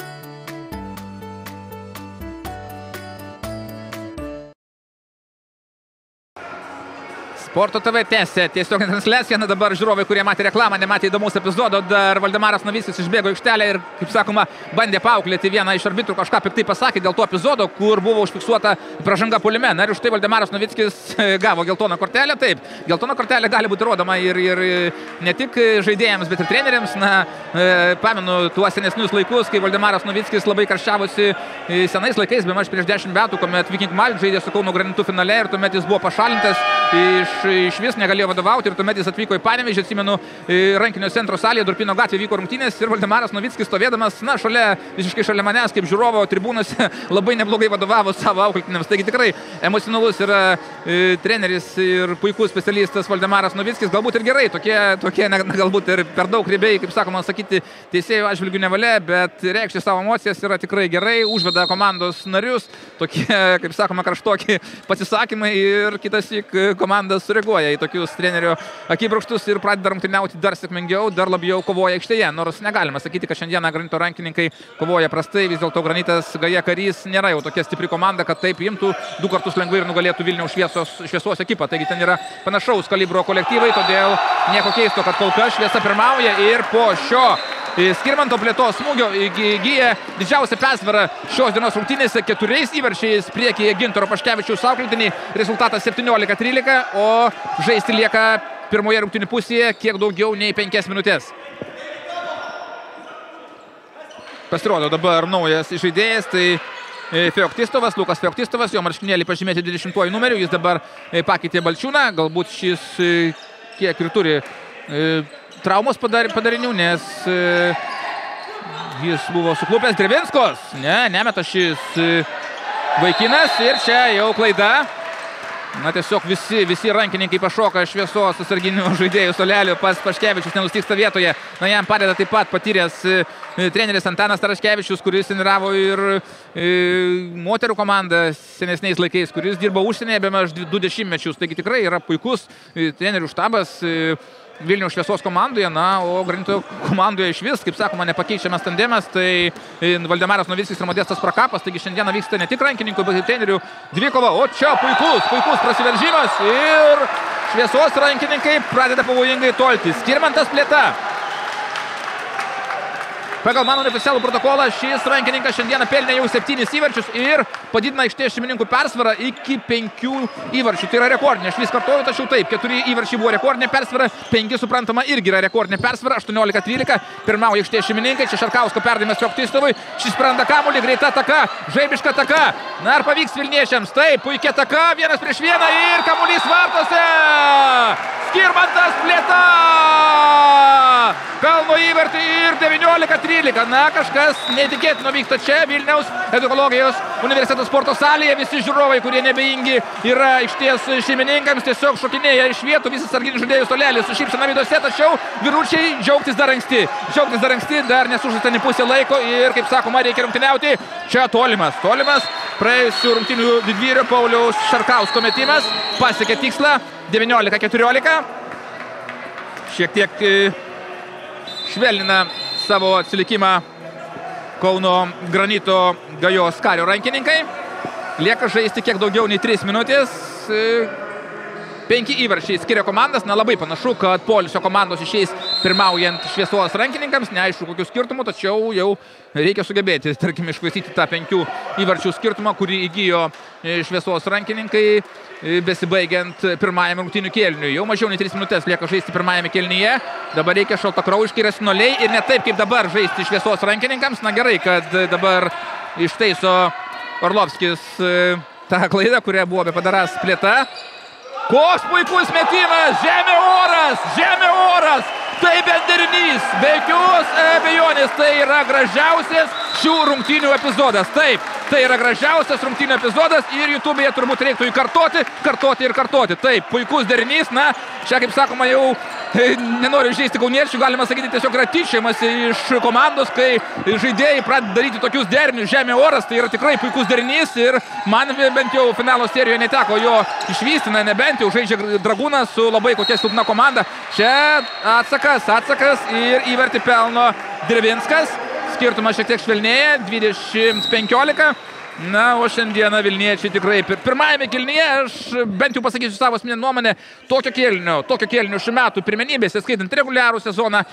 Sporto TV tęsia tiesioginę transliaciją. Na dabar žiūrovai, kurie matė reklamą, nematė įdomus epizodo, dar Valdemaras Novickis išbėgo aikštelę ir, kaip sakoma, bandė paauklėti vieną iš arbitrų, kažką piktai pasakė dėl to epizodo, kur buvo užfiksuota pražanga puolime. Na ir už tai Valdemaras Novickis gavo geltoną kortelę. Taip, geltona kortelė gali būti rodoma ir ne tik žaidėjams, bet ir treneriams. Na, pamenu tuos senesnius laikus, kai Valdemaras Novickis labai karščiavosi senais laikais, bemaž prieš 10 metų, kuomet Viking Malmö žaidė su Kauno Granitu finale ir tuomet jis buvo pašalintas iš vis negalėjo vadovauti ir tuomet jis atvyko į Panevėžį, atsimenu, rankinio centro salėje, Durpino gatvėje vyko rungtynės ir Valdemaras Novickis stovėdamas, na, visiškai šalia manęs, kaip žiūrovo tribūnose, labai neblogai vadovavo savo auklėtiniams. Taigi tikrai emocionalus yra treneris ir puikus specialistas Valdemaras Novickis, galbūt ir gerai, tokie galbūt ir per daug riebiai, kaip sakoma, sakyti teisėjų atžvilgių nevalia, bet reikšti savo emocijas yra tikrai gerai, užveda komandos narius, tokie, kaip sakoma, karštoki pasisakymai ir kitassyk komandas sureaguoja į tokius trenerio akibrokštus ir pradeda rungtyniauti dar sėkmingiau, dar labiau kovoja aikštėje. Nors negalima sakyti, kad šiandieną Granito rankininkai kovoja prastai, vis dėlto Granitas Gaja Karys nėra jau tokia stipri komanda, kad taip imtų 2 kartus lengvai ir nugalėtų Vilniaus Šviesos ekipą. Taigi ten yra panašaus kalibro kolektyvai, todėl nieko keisto, kad kol kas Šviesa pirmauja ir po šio Skirmanto Plėtos smūgio įgyja didžiausią persvarą šios dienos rungtynėse 4 įvarčiais priekyje Gintaro Paškevičiaus auklėtiniai. Rezultatas 17-13, o žaisti lieka pirmoje rungtynių pusėje kiek daugiau nei 5 minutės. Pasirodo dabar naujas žaidėjas, tai Feoktistovas, Lukas Feoktistovas, jo marškinėlį pažymėti 20 numeriu, jis dabar pakeitė Balčiūną, galbūt šis kiek ir turi traumos padarinių, nes jis buvo suklupęs. Drevinskos, nemeta šis vaikinas ir čia jau klaida. Na, tiesiog visi rankininkai pašoka Šviesos atsarginių žaidėjų suolelio pas Paškevičius, nenustygsta vietoje. Na, jam padeda taip pat patyręs treneris Antanas Taraškevičius, kuris treniravo ir moterų komandą senesniais laikais, kuris dirbo užsienyje bemaž 20 mečius. Taigi tikrai yra puikus trenerių štabas Vilniaus Šviesos komandoje, na, o Granito komandoje iš vis, kaip sakoma, nepakeičiamas tandemas, tai Valdemaras Novickis ir Modestas Prakapas, taigi šiandieną vyksta ne tik rankininkų, bet ir trenerių dvikova, o čia puikus prasiveržimas ir Šviesos rankininkai pradeda pavojingai tolti. Skirmantas Plėta. Pagal mano neoficialų protokolą šis rankininkas šiandieną pelnė jau 7 įvarčius ir padidina aikštės šeimininkų persvarą iki 5 įvarčių. Tai yra rekordinė. Aš vis kartuoju, tačiau taip, 4 įvarčiai buvo rekordinė persvara, 5 suprantama irgi yra rekordinė persvara, 18-13. Pirmauja aikštės šeimininkai, čia Šarkausko perdavimas Joktistovui, šis praranda kamuolį, greita ataka, žaibiška ataka. Na ar pavyks vilniečiams? Taip, puikia ataka, 1-1 ir kamuolys vartuose. Skirmantas Plėta pelno įvartį ir 19-13. Na, kažkas neįtikėtino vyksta čia Vilniaus edukologijos universiteto sporto salėje. Visi žiūrovai, kurie nebeingi, yra aikštės šeimininkams, tiesiog šokinėja iš vietų, visas sarginis žaidėjų stolelis su šypsena veiduose, tačiau vyručiai džiaugtis dar anksti. Dar nesužaista nei pusė laiko ir, kaip sakoma, reikia rungtyniauti. Čia tolimas praėjusių rungtynių didvyrio Pauliaus Šarkausko metimas pasiekė tikslą 19-14. Šiek tiek švelnina savo atsilikimą Kauno Granito Gajos Kario rankininkai. Lieka žaisti kiek daugiau nei 3 minutės. 5 įvarčiai skiria komandas. Na, labai panašu, kad poilsio komandos išeis pirmaujant Šviesos rankininkams. Neaišku, kokių skirtumų, tačiau jau reikia sugebėti, tarkim, iššvaistyti tą 5 įvarčių skirtumą, kurį įgijo Šviesos rankininkai besibaigiant pirmajam rungtynių kėliniui. Jau mažiau nei 3 minutės lieka žaisti pirmajame kėlinyje. Dabar reikia šaltakraujiškai racionaliai ir ne taip, kaip dabar žaisti Šviesos rankininkams. Na gerai, kad dabar ištaiso Orlovskis tą klaidą, kurią buvo bepadarąs Plėta. Koks puikus metimas, žemė oras, tai benderinys, be jokios abejonės, tai yra gražiausias šių rungtynių epizodas. Taip, tai yra gražiausias rungtynių epizodas ir YouTube'e turbūt reiktų jį kartoti. Taip, puikus derinys, na, čia kaip sakoma jau nenoriu žaisti kauniečių, galima sakyti, tiesiog yra tyčiamas iš komandos, kai žaidėjai pradeda daryti tokius derinius. Žemė oras, tai yra tikrai puikus derinys ir man bent jau finalo serijoje neteko jo išvysti, na nebent jau žaidžia Dragūnas su labai kokia silpna komanda. Čia atsakas ir įvartį pelno Drevinskas. Skirtumas šiek tiek švelnėja, 20-15. Na, o šiandieną Vilniečiai tikrai pirmajame kėlinyje, aš bent jau pasakysiu savo asmeninę nuomonę, tokio kėlinio šių metų pirmenybėse, skaitant reguliarų sezoną,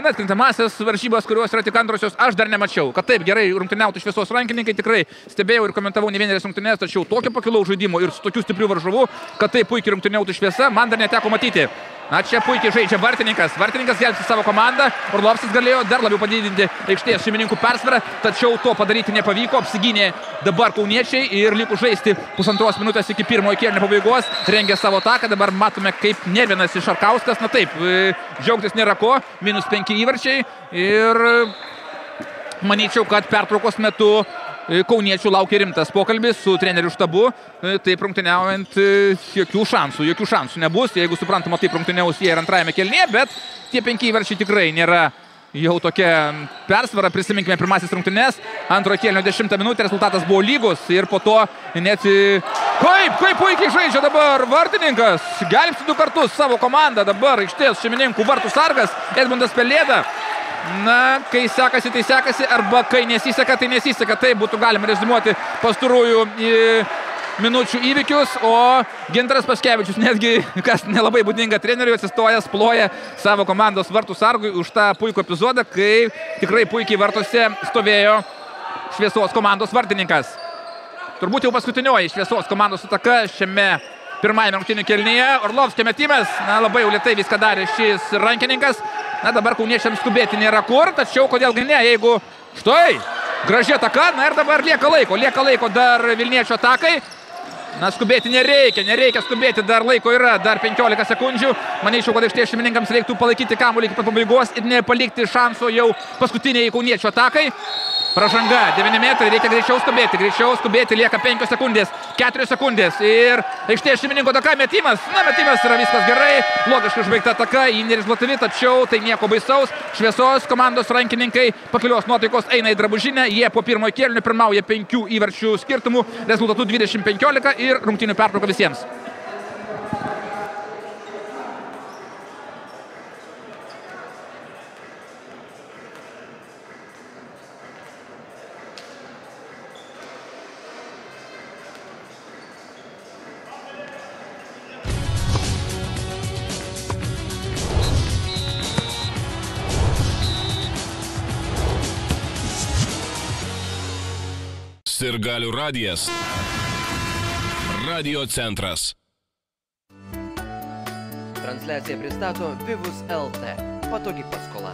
atkrintamąsias varžybas, kurios yra tik antrosios, aš dar nemačiau. Kad taip gerai rungtyniautų Šviesos rankininkai, tikrai stebėjau ir komentavau ne vienerias rungtynės, tačiau tokio pakilaus žaidimo ir su tokiu stipriu varžovu, kad taip puikiai rungtyniautų Šviesa, man dar neteko matyti. Na, čia puikiai žaidžia Vartininkas gelbsti savo komandą. Orlovskis galėjo dar labiau padidinti aikštės šeimininkų persvarą, tačiau to padaryti nepavyko. Apsigynė dabar kauniečiai ir likus žaisti 1,5 minutės iki pirmojo kėlinio pabaigos. Rengia savo taką, dabar matome, kaip nervinasi Šarkauskas. Na taip, džiaugtis nėra ko, -5 įvarčiai ir manyčiau, kad pertraukos metu kauniečių laukia rimtas pokalbis su trenerių štabu. Taip rungtyniaujant jokių šansų nebus. Jeigu suprantama, taip rungtyniaus jie ir antrajame kėlinyje, bet tie 5 įvarčiai tikrai nėra jau tokia persvara. Prisiminkime pirmasis rungtynės. Antrojo kėlinio 10 minutė rezultatas buvo lygus ir po to net kaip puikiai žaidžia dabar Vartininkas. Gelbsti 2 kartus savo komandą. Dabar aikštės šeimininkų vartų sargas Edmundas Pelėda. Na, kai sekasi, tai sekasi, arba kai nesiseka, tai nesiseka. Tai būtų galima rezimuoti pastarųjų minučių įvykius, o Gintaras Paškevičius netgi, kas nelabai būdinga treneriui, atsistojęs, ploja savo komandos vartų sargui už tą puikų epizodą, kai tikrai puikiai vartuose stovėjo Šviesos komandos vartininkas. Turbūt jau paskutinioji Šviesos komandos ataka šiame pirmajame rungtynių kėlinyje. Orlovskio metimas, na, labai jau lėtai viską darė šis rankininkas. Na, dabar kauniečiams skubėti nėra kur, tačiau kodėlgi ne, jeigu štai, graži ataka, na ir dabar lieka laiko dar Vilniečio atakai. Na, skubėti nereikia skubėti, dar laiko yra, dar 15 sekundžių. Manyčiau, kad aikštės šeimininkams reiktų palaikyti kamuolį iki pat pabaigos ir nepalikti šanso jau paskutiniai Kauniečių atakai. Pražanga, 9 metrai, reikia greičiau skubėti, lieka 5 sekundės, 4 sekundės ir aikštės šeimininko ataka, metimas yra viskas gerai, logiškai užbaigta ataka, ji nerezultatyvi, tačiau tai nieko baisaus. Šviesos komandos rankininkai pakilios nuotaikos eina į drabužinę, jie po pirmojo kėlinio pirmauja 5 įvarčių skirtumų, rezultatų 20-15 ir rungtynių pertrauka visiems. Sirgalių radijas. Radio centras. Transliaciją pristato Vivus LT. Patogi paskola.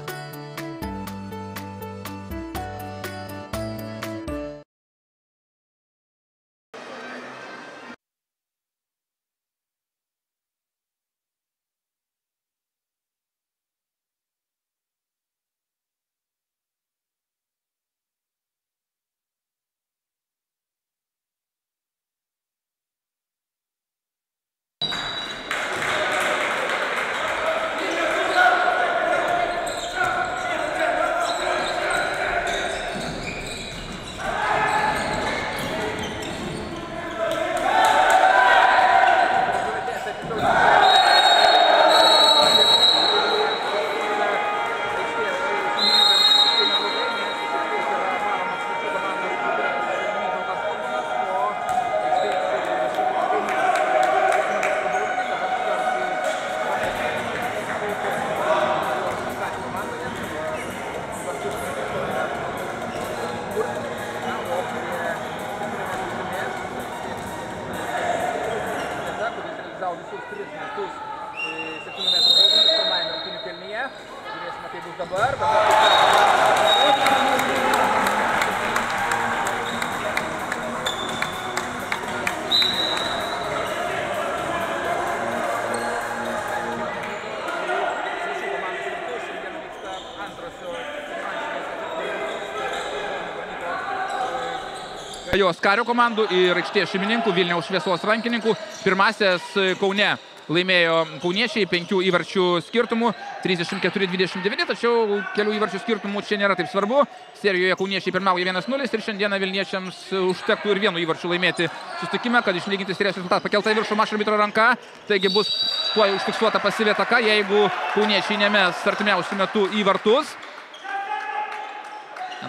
Jos Kario komandų ir aikštės šeimininkų Vilniaus Šviesos rankininkų. Pirmasias Kaune laimėjo kauniečiai 5 įvarčių skirtumų, 34-29, tačiau kelių įvarčių skirtumų čia nėra taip svarbu. Serijoje kauniečiai pirmauja 1-0 ir šiandieną vilniečiams užtektų ir 1 įvarčių laimėti susitikimą, kad išlyginti serijos rezultatą. Pakelta į viršų mačo arbitro ranka, taigi bus tuo užfiksuota pasyvi ataka, jeigu kauniečiai nemes artimiausiu metu į vartus.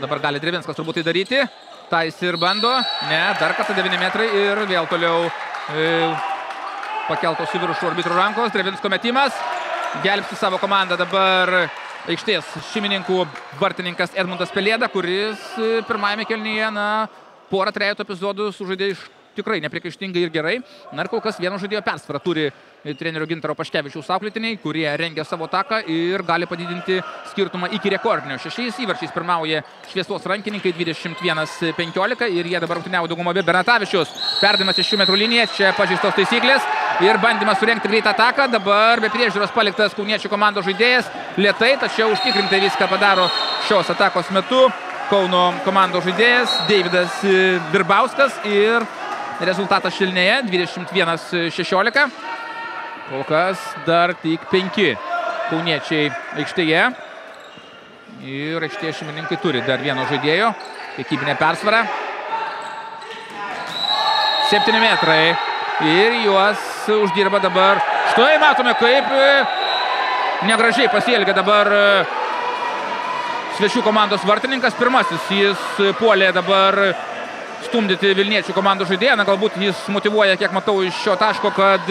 Dabar gali Drevinskas turbūt tai daryti. Tai jis ir bando. Ne, dar kartą 9 metrai ir vėl toliau pakeltos į viršų arbitro rankos. Drevinsko metimas. Gelbsti savo komandą dabar aikštės šeimininkų vartininkas Edmundas Pelėda, kuris pirmajame kėlinyje porą trejeto epizodų sužaidė tikrai nepriekaištingai ir gerai. Na ir kol kas vieno žaidėjo persvarą turi trenerio Gintaro Paškevičiaus auklėtiniai, kurie rengia savo taką ir gali padidinti skirtumą iki rekordinio. 6 įvarčiais pirmauja Šviesos rankininkai 21-15 ir jie dabar rungtyniauja daugumoje. Bernatavičius perdavimas iš 1 metrų liniją, čia pažeistos taisyklės ir bandymas surengti greitą ataką. Dabar be priežiūros paliktas kauniečių komandos žaidėjas. Lėtai, tačiau užtikrintai viską padaro šios atakos metu Kauno komandos žaidėjas Deividas Birbauskas ir rezultatas šilnėje 21-16. Kol kas dar tik 5 kauniečiai aikštėje. Ir aikštės šeimininkai turi dar vieno žaidėjo. Kiekybinė persvara. 7 metrai. Ir juos uždirba dabar. Štai matome, kaip negražiai pasielgia dabar svečių komandos vartininkas. Pirmasis jis puolė dabar stumdyti Vilniečių komandos žaidėją. Na, galbūt jis motyvuoja, kiek matau iš šio taško, kad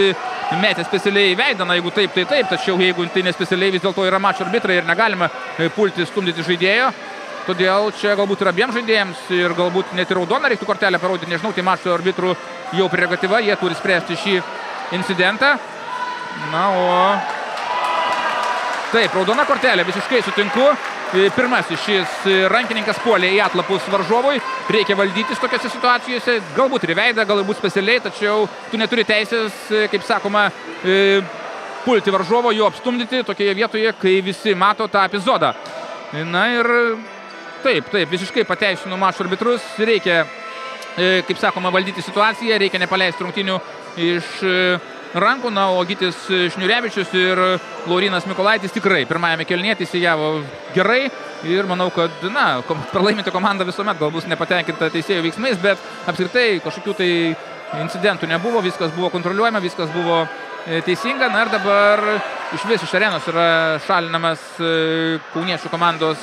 metė specialiai veidą. Na, jeigu taip, tai taip. Tačiau jeigu tai nespecialiai, vis dėlto yra mačo arbitrai ir negalima pulti stumdyti žaidėjo. Todėl čia galbūt ir abiems žaidėjams ir galbūt net ir raudoną reiktų kortelę parodyti. Nežinau, tai mačo arbitrų jau prerogatyva. Jie turi spręsti šį incidentą. Na, o taip, raudona kortelė, visiškai sutinku. Pirmasis šis rankininkas puolė į atlapus varžovui. Reikia valdytis tokiose situacijose. Galbūt ir veidą, galbūt specialiai, tačiau tu neturi teisės, kaip sakoma, pulti varžovo, jo apstumdyti tokioje vietoje, kai visi mato tą epizodą. Na ir taip, visiškai pateisinu mačo arbitrus. Reikia, kaip sakoma, valdyti situaciją, reikia nepaleisti rungtynių iš rankų. Na, o Gytis Šniurevičius ir Laurinas Mikolaitis tikrai pirmajame kėlinyje teisėjavo gerai ir manau, kad, na, pralaiminti komanda visuomet gal bus nepatenkinta teisėjų veiksmais, bet apskritai kažkokių tai incidentų nebuvo, viskas buvo kontroliuojama, viskas buvo teisinga. Na ir dabar iš arenos yra šalinamas kauniečių komandos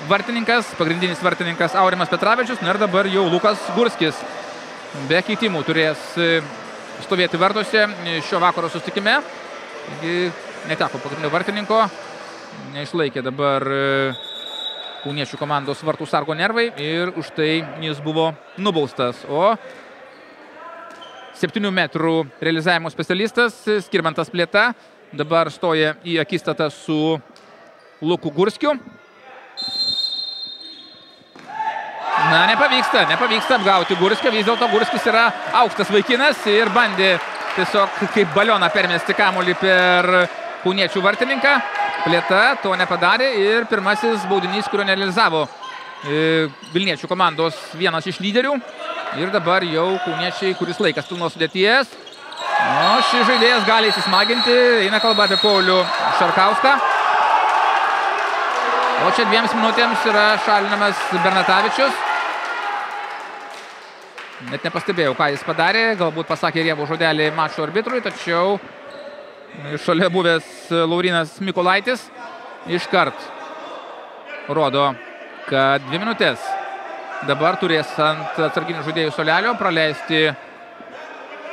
vartininkas, pagrindinis vartininkas Aurimas Petravičius. Na ir dabar jau Lukas Gurskis be keitimų turės stovėti vartuose šio vakaro susitikime. Neteko pagrindinio vartininko. Neišlaikė dabar kauniečių komandos vartų sargo nervai ir už tai jis buvo nubaustas. O 7 metrų realizavimo specialistas Skirmantas Plėta dabar stoja į akistatą su Luku Gurskiu. Na, nepavyksta apgauti Gurskio, vis dėlto Gurskis yra aukštas vaikinas ir bandė tiesiog kaip balioną permesti kamuolį per kauniečių vartininką. Plėta to nepadarė ir pirmasis baudinys, kurio nerealizavo Vilniečių komandos vienas iš lyderių. Ir dabar jau kauniečiai, kuris laikas pilnos sudėties. O šis žaidėjas gali įsismaginti, eina kalba apie Paulių Šarkauską. O čia 2 minutėms yra šalinamas Bernatavičius. Net nepastebėjau, ką jis padarė. Galbūt pasakė riebų žodelį mačo arbitrui, tačiau šalia buvęs Laurinas Mikolaitis iškart rodo, kad 2 minutės dabar turės ant atsarginių žaidėjų suolelio praleisti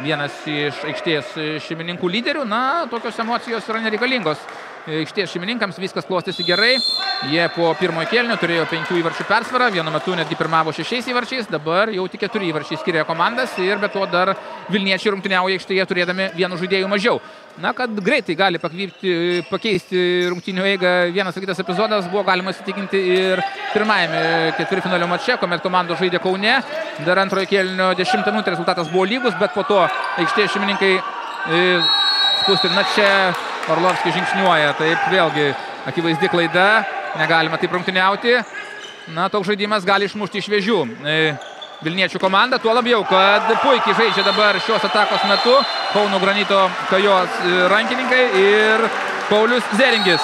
vienas iš aikštės šeimininkų lyderių. Na, tokios emocijos yra nereikalingos. Aikštės šeimininkams viskas klostėsi gerai. Jie po pirmojo kėlinio turėjo 5 įvarčių persvarą. Vienu metu netgi pirmavo 6 įvarčiais. Dabar jau tik 4 įvarčiai skiria komandas. Ir be to dar Vilniečiai rungtyniauja aikštėje turėdami 1 žaidėjų mažiau. Na, kad greitai gali pakeisti rungtynių eigą vienas ar kitas epizodas, buvo galima įsitikinti ir pirmajame ketvirtfinalio mače, kuomet komandos žaidė Kaune. Dar antrojo kėlinio 10 minutę rezultatas buvo lygus, bet po to aikštės šeimininkai spūsti. Na, čia Orlovskis žingsniuoja, taip vėlgi akivaizdi klaida, negalima taip rungtyniauti. Na, toks žaidimas gali išmušti iš vėžių Vilniečių komandą, tuo labiau, kad puikiai žaidžia dabar šios atakos metu Kauno Granito Kajos rankininkai ir Paulius Zeringis.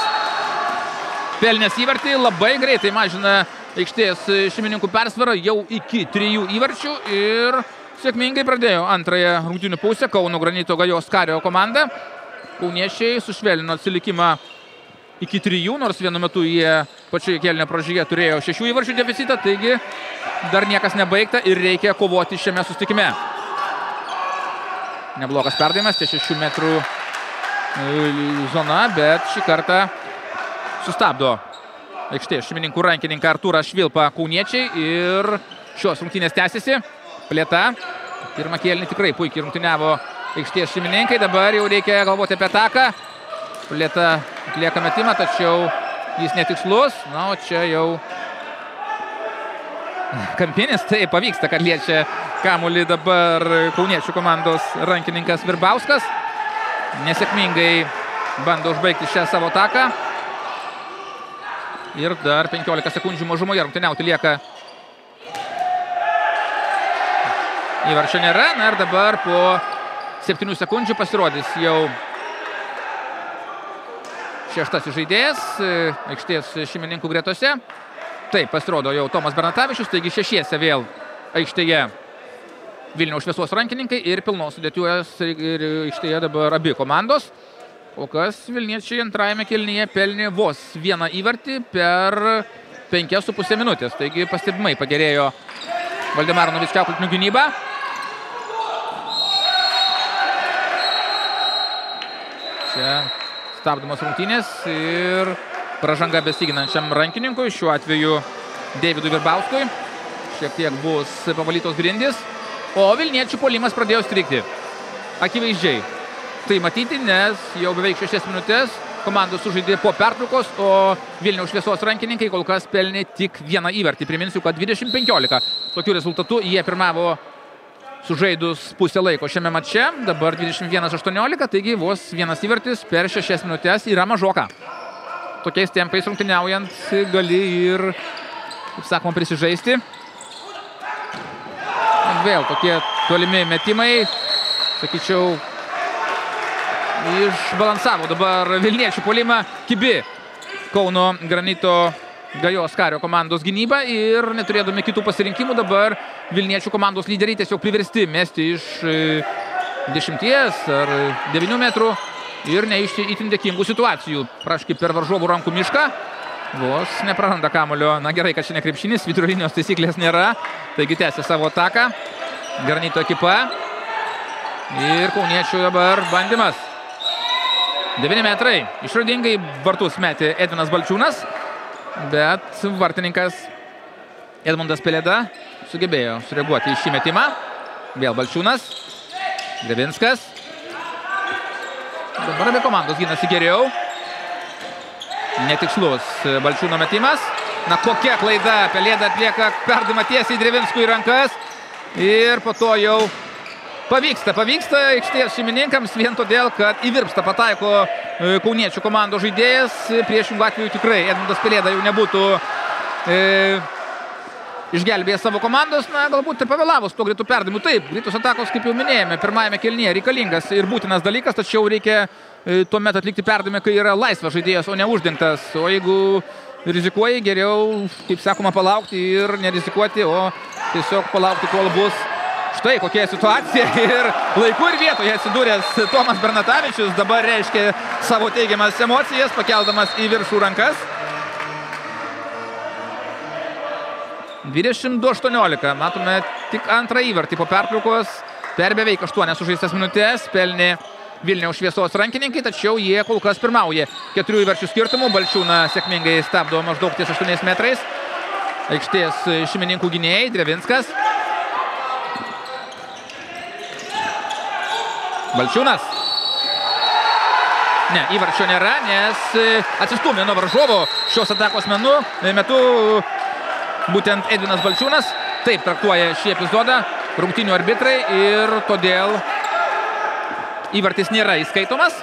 Pelnęs įvartį, labai greitai mažina aikštės šeimininkų persvarą jau iki 3 įvarčių ir sėkmingai pradėjo antrąją rungtynių pusę Kauno Granito Kajos Kario komanda. Kauniečiai sušvelnino atsilikimą iki 3, nors vienu metu jie pačioje kėlinio pradžioje turėjo 6 įvarčių deficitą, taigi dar niekas nebaigta ir reikia kovoti šiame susitikime. Neblogas perdavimas, tai 6 metrų zona, bet šį kartą sustabdo aikštės šeimininkų rankininką Artūrą Švilpą kauniečiai ir šios rungtynės tęsiasi. Plėta, pirmą kėlinį tikrai puikiai rungtyniavo aikštės šeimininkai, dabar jau reikia galvoti apie ataką. Plėta atlieka metimą, tačiau jis netikslus. Na, o čia jau kampinis, tai pavyksta, kad liečia kamuolį dabar kauniečių komandos rankininkas Virbauskas. Nesėkmingai bando užbaigti šią savo ataką. Ir dar 15 sekundžių mažumoje rungtyniauti lieka. Įvarčio nėra, na ir dabar po 7 sekundžių pasirodys jau 6 žaidėjas aikštės šeimininkų gretose. Taip, pasirodo jau Tomas Bernatavičius, taigi 6 vėl aikštėje Vilniaus Šviesos rankininkai ir pilnos sudėties ir aikštėje dabar abi komandos. O kas Vilniečiai antrajame kėlinyje pelnė vos 1 įvartį per 5,5 minutės. Taigi pastebimai pagerėjo Valdemaro Novickiauklutnių gynyba. Čia stabdomas rungtynės ir pražanga besiginančiam rankininkui, šiuo atveju Deividui Virbauskui. Šiek tiek bus pavalytos grindys, o Vilniečių puolimas pradėjo strigti. Akivaizdžiai tai matyti, nes jau beveik 6 minutės komandos sužaidė po pertraukos, o Vilniaus Šviesos rankininkai kol kas pelnė tik 1 įvartį. Priminsiu, kad 20-15 tokiu rezultatu jie pirmavo sužaidus pusę laiko šiame mače, dabar 21-18, taigi vos 1 įvartis per 6 minutės yra mažoka. Tokiais tempais rungtyniaujant gali ir, kaip sakoma, prisižaisti. Vėl tokie tolimi metimai, sakyčiau, išbalansavo dabar Vilniečių puolimą. Kibi Kauno Granito Kajos Kario komandos gynybą ir neturėdami kitų pasirinkimų dabar Vilniečių komandos lyderiai tiesiog priversti mesti iš 10 ar 9 metrų ir neišti itin dėkingų situacijų. Praškai per varžovų rankų mišką, vos nepraranda kamuolio. Na gerai, kad čia ne krepšinis, vidurio linijos taisyklės nėra, taigi tęsia savo ataką Granito ekipa ir kauniečių dabar bandymas. 9 metrai, išradingai vartus metė Edvinas Balčiūnas. bet vartininkas Edmundas Pelėda sugebėjo sureaguoti į šį metimą. Vėl Balčiūnas, Drevinskas. Dabar abi komandos gynasi geriau. Netikslus Balčiūno metimas. Na kokia klaida, Pelėda atlieka perdavimą tiesiai Drevinskui į rankas. Ir po to jau pavyksta aikštės šeimininkams vien todėl, kad į virpstą pataiko kauniečių komandos žaidėjas. Priešingų atveju tikrai Edmundas Pelėda jau nebūtų išgelbėję savo komandos, na galbūt ir pavėlavus tuo greitų perdavimu. Taip, greitos atakos, kaip jau minėjome, pirmajame kėlinyje reikalingas ir būtinas dalykas, tačiau reikia tuomet atlikti perdavimą, kai yra laisvas žaidėjas, o ne uždengtas. O jeigu rizikuoji, geriau, kaip sakoma, palaukti ir nerizikuoti, o tiesiog palaukti, kol bus. Štai kokia situacija ir laiku ir vietoje atsidūręs Tomas Bernatavičius dabar reiškia savo teigiamas emocijas, pakeldamas į viršų rankas. 22-18. Matome tik antrą įvartį po pertraukos. Per beveik 8 sužaistas minutės pelnė Vilniaus Šviesos rankininkai, tačiau jie kol kas pirmauja 4 įvarčių skirtumų. Balčiūną sėkmingai stabdo maždaug ties 8 metrais. Aikštės šeimininkų gynėjai, Drevinskas. Balčiūnas. Ne, įvarčio nėra, nes atsistūmė nuo varžovo šios atakos metu būtent Edvinas Balčiūnas. Taip traktuoja šį epizodą rungtynių arbitrai ir todėl įvartis nėra įskaitomas.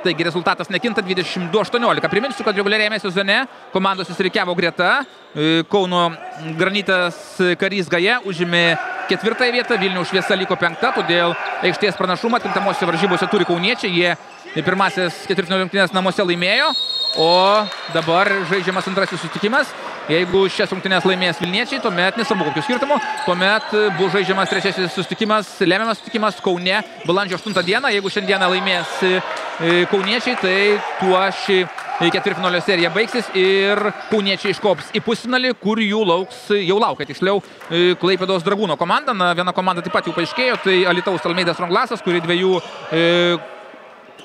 Taigi rezultatas nekinta 22-18. Priminsiu, kad reguliariajame sezone komandos įsirikiavo greta. Kauno Granitas Karys Gaja užėmė 4 vietą, Vilniaus Šviesa liko 5, todėl aikštės pranašumą atkrintamosiose varžybose turi kauniečiai. Jie pirmasis ketvirtfinalio rungtynes namuose laimėjo, o dabar žaidžiamas antrasis susitikimas. Jeigu šias rungtynes laimės Vilniečiai, tuomet nesvarbu kokiu skirtumu, tuomet bus žaidžiamas trečiasis susitikimas, lemiamas susitikimas Kaune balandžio 8 dieną. Jeigu šiandieną laimės kauniečiai, tai tuo ši ketvirtfinalio serija baigsis ir kauniečiai iškops į pusfinalį, kur jų laukia tiksliau Klaipėdos Dragūno komanda. Na, viena komanda taip pat jau paaiškėjo, tai Alytaus Almeidas Ronglasas, kuri 2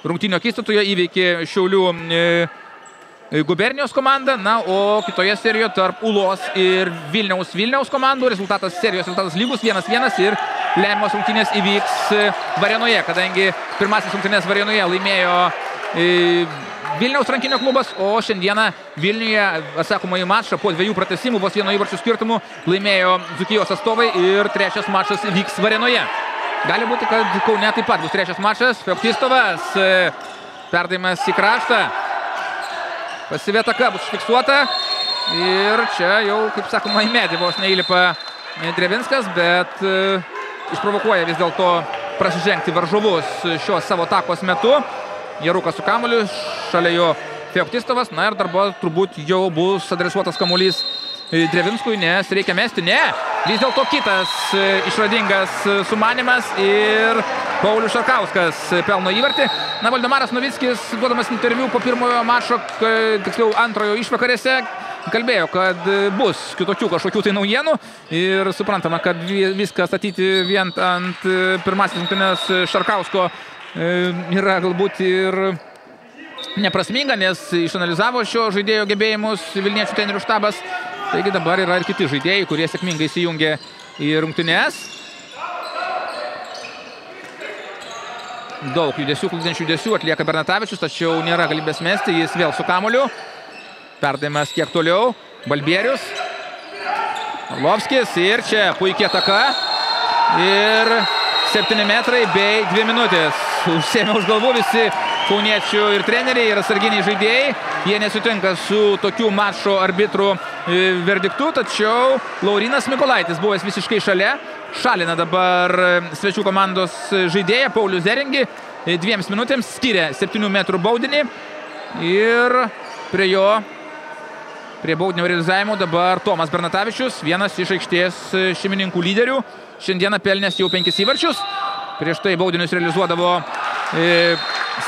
rungtynių akistatoje įveikė Šiaulių Gubernijos komanda. Na, o kitoje serijoje tarp Ulos ir Vilniaus komandų serijos rezultatas lygus 1-1 ir lemiamos rungtynės įvyks Varėnoje, kadangi pirmasis rungtynės Varėnoje laimėjo Vilniaus rankinio klubas, o šiandieną Vilniuje atsakomąjį mačą po 2 pratęsimų vos 1 įvarčių skirtumų laimėjo Dzūkijos atstovai ir trečias mačas vyks Varėnoje. Gali būti, kad Kaune taip pat bus trečias mačas. Feoktistovas, perdavimas į kraštą. Pasyvi ataka bus fiksuota ir čia jau, kaip sakoma, į medį vos neįlipa Drevinskas, bet išprovokuoja vis dėlto prasižengti varžovus šios savo atakos metu. Jarukas su kamuoliu, šalia jo Feoktistovas, na ir darbo turbūt jau bus adresuotas kamuolys Drevinskui, nes reikia mesti. Ne, vis dėlto kitas išradingas sumanimas ir Paulius Šarkauskas pelno įvartį. Na, Valdemaras Novickis, duodamas interviu po pirmojo mačo, tiksliau antrojo išvakarėse, kalbėjo, kad bus kitokių kažkokių tai naujienų ir suprantama, kad viską statyti vien ant pirmasis rungtynės Šarkausko yra galbūt ir neprasminga, nes išanalizavo šio žaidėjo gebėjimus Vilniečių trenerių štabas. Taigi dabar yra ir kiti žaidėjai, kurie sėkmingai įsijungė į rungtynes. Daug klaidinančių judesių atlieka Bernatavičius, tačiau nėra galimybės mesti, jis vėl su kamuoliu. Perdavimas kiek toliau, Balbierius, Orlovskis ir čia puikia ataka. Ir 7 metrai bei 2 minutės. Užsėmė už galvų visi kauniečių ir treneriai ir atsarginiai žaidėjai. Jie nesutinka su tokiu mačo arbitrų verdiktu, tačiau Laurynas Mikolaitis, buvęs visiškai šalia, šalina dabar svečių komandos žaidėją Paulių Zeringį. 2 minutėms skiria 7 metrų baudinį ir prie baudinio realizavimo dabar Tomas Bernatavičius, vienas iš aikštės šeimininkų lyderių. Šiandieną pelnęs jau 5 įvarčius. Prieš tai baudinius realizuodavo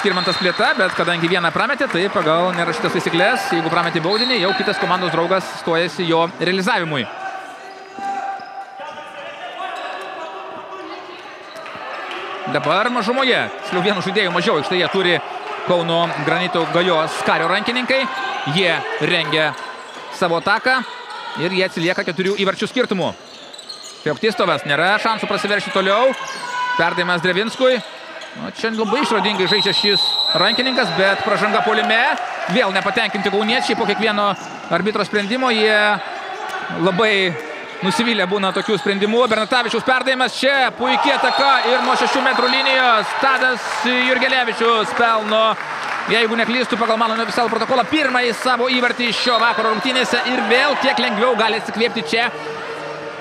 Skirmantas Plėta, bet kadangi vieną prametė, tai pagal nerašytas taisyklės, jeigu prametė baudinį, jau kitas komandos draugas stojasi jo realizavimui. Dabar mažumoje, tiksliau vienu žaidėjų mažiau aikštėje turi Kauno Granito Gajos Kario rankininkai. Jie rengia savo ataką ir jie atsilieka 4 įvarčių skirtumų. Feoktistovas nėra šansų prasiveršti toliau. Perdavimas Drevinskui. Čia labai išradingai žaidžia šis rankininkas, bet pražanga puolime. Vėl nepatenkinti kauniečiai po kiekvieno arbitro sprendimo. Jie labai nusivylę būna tokių sprendimų. Bernatavičiaus perdavimas čia. Puikiai ataka ir nuo 6 metrų linijos Tadas Jurgelevičius pelno, jeigu neklystų pagal mano neoficialų protokolą, pirmąjį savo įvartį šio vakaro rungtynėse ir vėl kiek lengviau gali atsikvėpti čia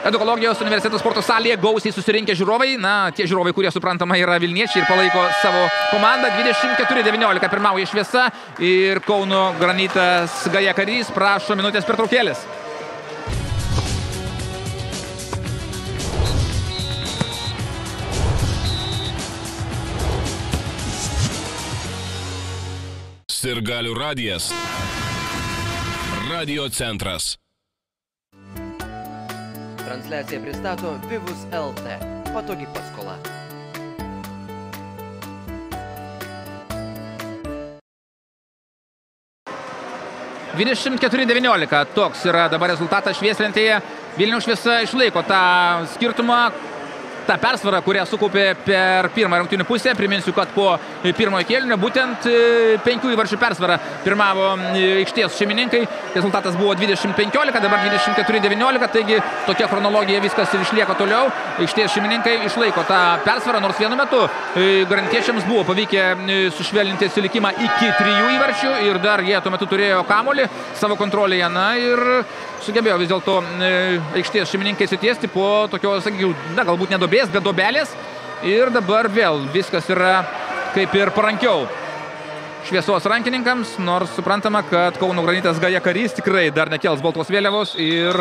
Edukologijos universiteto sporto salėje gausiai susirinkę žiūrovai. Na, tie žiūrovai, kurie suprantama yra Vilniečiai ir palaiko savo komandą. 24-19 pirmauja Šviesa ir Kauno Granitas Gajakarys prašo minutės pertraukėlės. Sirgalių radijas. Radio centras. Transliaciją pristato Vivus LT. Patogi paskola. (24-19) toks yra dabar rezultatas Švieslentėje. Vilniaus Šviesa išlaiko tą skirtumą, tą persvarą, kurią sukaupė per pirmą rungtynių pusę. Priminsiu, kad po pirmojo kėlinio būtent 5 įvarčių persvarą pirmavo aikštės šeimininkai. Rezultatas buvo 20-15, dabar 24-19, taigi tokia chronologija viskas ir išlieka toliau. Aikštės šeimininkai išlaiko tą persvarą, nors vienu metu garantiečiams buvo pavykę sušvelninti atsilikimą iki 3 įvarčių ir dar jie tuo metu turėjo kamuolį savo kontrolėje. Na ir sugebėjo vis dėlto aikštės šeimininkai sitiesti po tokios, sakyčiau, na, galbūt ne duobės, bet duobelės. Ir dabar vėl viskas yra kaip ir parankiau Šviesos rankininkams, nors suprantama, kad Kauno Granitas Gajakarys tikrai dar nekels baltos vėliavos ir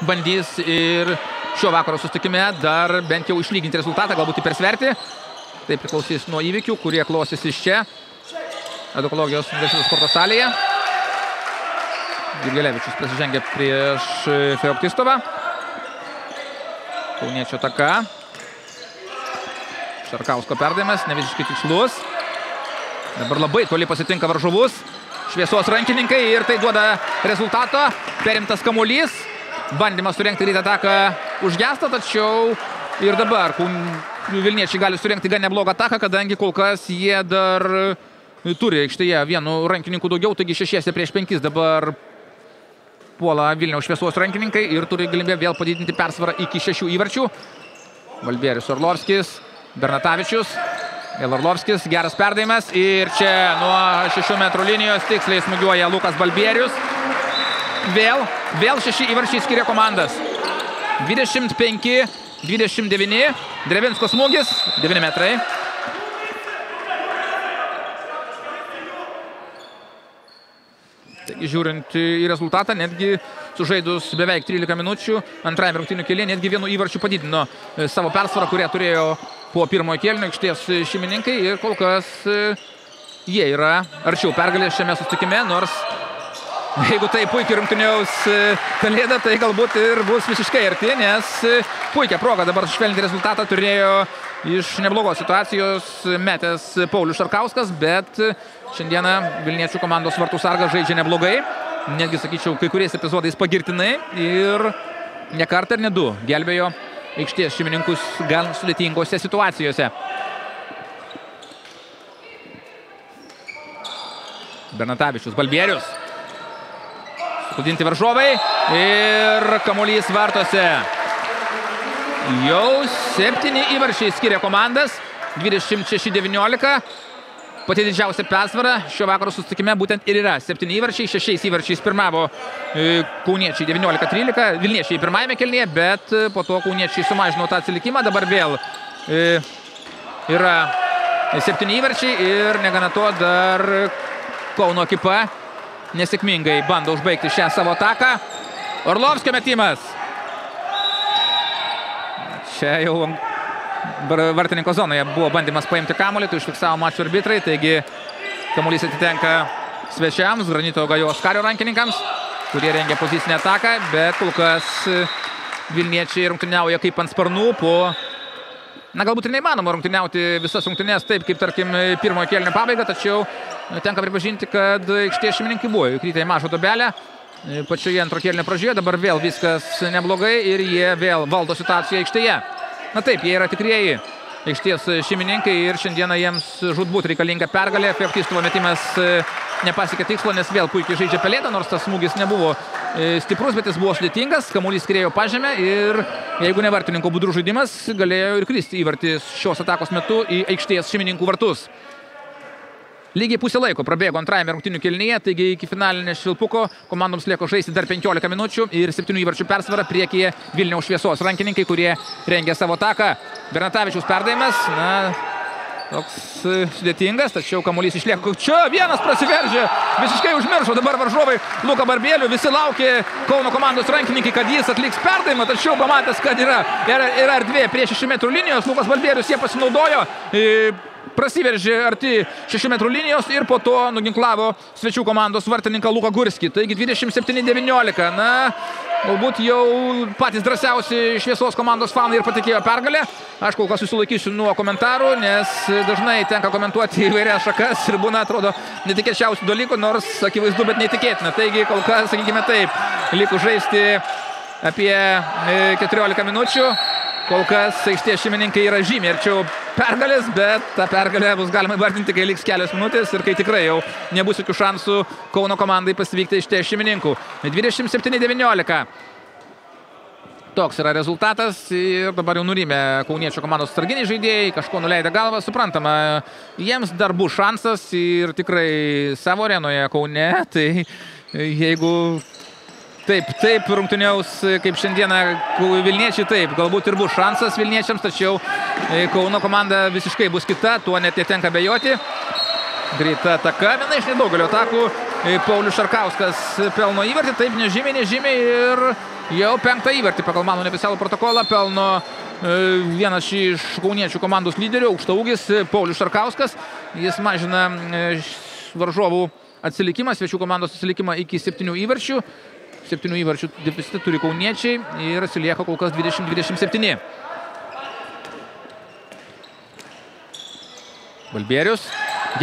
bandys ir šio vakaro susitikime dar bent jau išlyginti rezultatą, galbūt jį persverti. Tai priklausys nuo įvykių, kurie klostysis čia Edukologijos universiteto sporto salėje. Jurgelevičius prasižengia prieš Feoktistovą. Kauniečio ataka. Šarkausko perdavimas, ne visiškai tikslus. Dabar labai toli pasitinka varžovus Šviesos rankininkai ir tai duoda rezultato. Perimtas kamuolys. Bandymas surengti rytą ataką užgesta, tačiau ir dabar Vilniečiai gali surengti gan neblogą ataką, kadangi kol kas jie dar turi aikštėje vienu rankininku daugiau, taigi 6 prieš 5 dabar puola Vilniaus Šviesos rankininkai ir turi galimybę vėl padidinti persvarą iki 6 įvarčių. Balbierius, Orlovskis, Bernatavičius. Orlovskis, geras perdavimas ir čia nuo 6 metrų linijos tiksliai smūgiuoja Lukas Balbierius. Vėl 6 įvarčiai skiria komandas. 25-29. Drevinsko smūgis, 9 metrai. Taigi, žiūrint į rezultatą, netgi sužaidus beveik 13 minučių, antrajame rungtynių kėlyje netgi vienu įvarčiu padidino savo persvarą, kurią turėjo po pirmojo kėlinio aikštės šeimininkai ir kol kas jie yra arčiau pergalės šiame susitikime, nors jeigu tai puikiai rungtyniaus Pelėda, tai galbūt ir bus visiškai arti, nes puikia proga dabar sušvelninti rezultatą turėjo iš neblogos situacijos metęs Paulius Šarkauskas, bet šiandieną Vilniečių komandos vartų sargas žaidžia neblogai, netgi sakyčiau, kai kuriais epizodais pagirtinai ir ne kartą ir ne du gelbėjo aikštės šeimininkus gan sudėtingose situacijose. Bernatavičius, Balbierius. Sudinti varžovai ir kamuolys vartose. Jau 7 įvarčiai skiria komandas, 26-19. Pati didžiausia persvara šio vakaro susitikime būtent ir yra 7 įvarčiai, 6 įvarčiais pirmavo kauniečiai 19-13, Vilniečiai pirmajame kėlinyje, bet po to kauniečiai sumažino tą atsilikimą, dabar vėl yra 7 įvarčiai ir negana to dar Kauno ekipa nesėkmingai bando užbaigti šią savo ataką. Orlovskio metimas. Čia jau vartininko zonoje buvo bandymas paimti kamuolį, tai užfiksavo mačo arbitrai, taigi kamuolys atitenka svečiams, Granito Gajos Kario rankininkams, kurie rengia pozicinę ataką, bet kol kas Vilniečiai rungtyniauja kaip ant sparnų po, na galbūt ir neįmanoma rungtyniauti visas rungtynės taip, kaip tarkim pirmojo kėlinio pabaiga, tačiau tenka pripažinti, kad aikštės šeimininkai buvo įkrytę į mažą duobelę pačioje antro kėlinio pradžioje. Dabar vėl viskas neblogai ir jie vėl valdo situaciją aikštėje. Na taip, jie yra tikrieji aikštės šeimininkai ir šiandieną jiems žūtbūt reikalinga pergalė. Feoktistovo metimas nepasiekė tikslo, nes vėl puikiai žaidžia Pelėda, nors tas smūgis nebuvo stiprus, bet jis buvo sudėtingas. Kamuolys skriejo pažemę ir jeigu ne vartininko budrų žaidimas, galėjo ir kristi įvartis šios atakos metu į aikštės šeimininkų vartus. Lygiai pusę laiko prabėgo antrajame rungtynių kėlinyje, taigi iki finalinės švilpuko komandoms lieko žaisti dar 15 minučių ir 7 įvarčių persvara priekyje Vilniaus Šviesos rankininkai, kurie rengia savo ataką. Bernatavičiaus perdavimas, toks sudėtingas, tačiau kamuolys išlieka. Čia vienas prasiveržė, visiškai užmiršo dabar varžovai Luką Barbėlių, visi laukė Kauno komandos rankininkai, kad jis atliks perdavimą, tačiau pamatęs, kad yra erdvė prie 6 metrų linijos, Lukas Barbėlius jie pasinaudojo. Prasiveržė arti 6 metrų linijos ir po to nuginklavo svečių komandos vartininką Luką Gurskį. Taigi 27-19. Galbūt jau patys drąsiausi Šviesos komandos fanai ir patikėjo pergalę. Aš kol kas susilaikysiu nuo komentarų, nes dažnai tenka komentuoti įvairias šakas ir būna, atrodo, netikėčiausių dalykų, nors akivaizdu, bet neįtikėtina. Taigi kol kas, sakykime taip, liko žaisti apie 14 minučių. Kol kas aikštės šeimininkai yra žymiai arčiau pergalės, bet tą pergalę bus galima įvardinti, kai liks kelios minutės ir kai tikrai jau nebus jokių šansų Kauno komandai pasivykti aikštės šeimininkų. 27-19. Toks yra rezultatas ir dabar jau nurimė kauniečių komandos sarginiai žaidėjai, kažko nuleidę galvą, suprantama, jiems dar bus šansas ir tikrai savo arenoje Kaune, tai jeigu taip rungtyniaus kaip šiandieną Vilniečiai, taip, galbūt ir bus šansas Vilniečiams, tačiau Kauno komanda visiškai bus kita, tuo net netenka abejoti. Greita ataka, viena iš nedaugelio atakų. Paulius Šarkauskas pelno įvartį, taip nežymiai ir jau 5 įvartį pagal mano neoficialų protokolą pelno vienas iš kauniečių komandos lyderių, aukštaūgis Paulius Šarkauskas. Jis mažina varžovų atsilikimą, svečių komandos atsilikimą iki 7 įvarčių. 7 įvarčių deficitą turi kauniečiai ir atsilieka kol kas 20-27. Balbierius.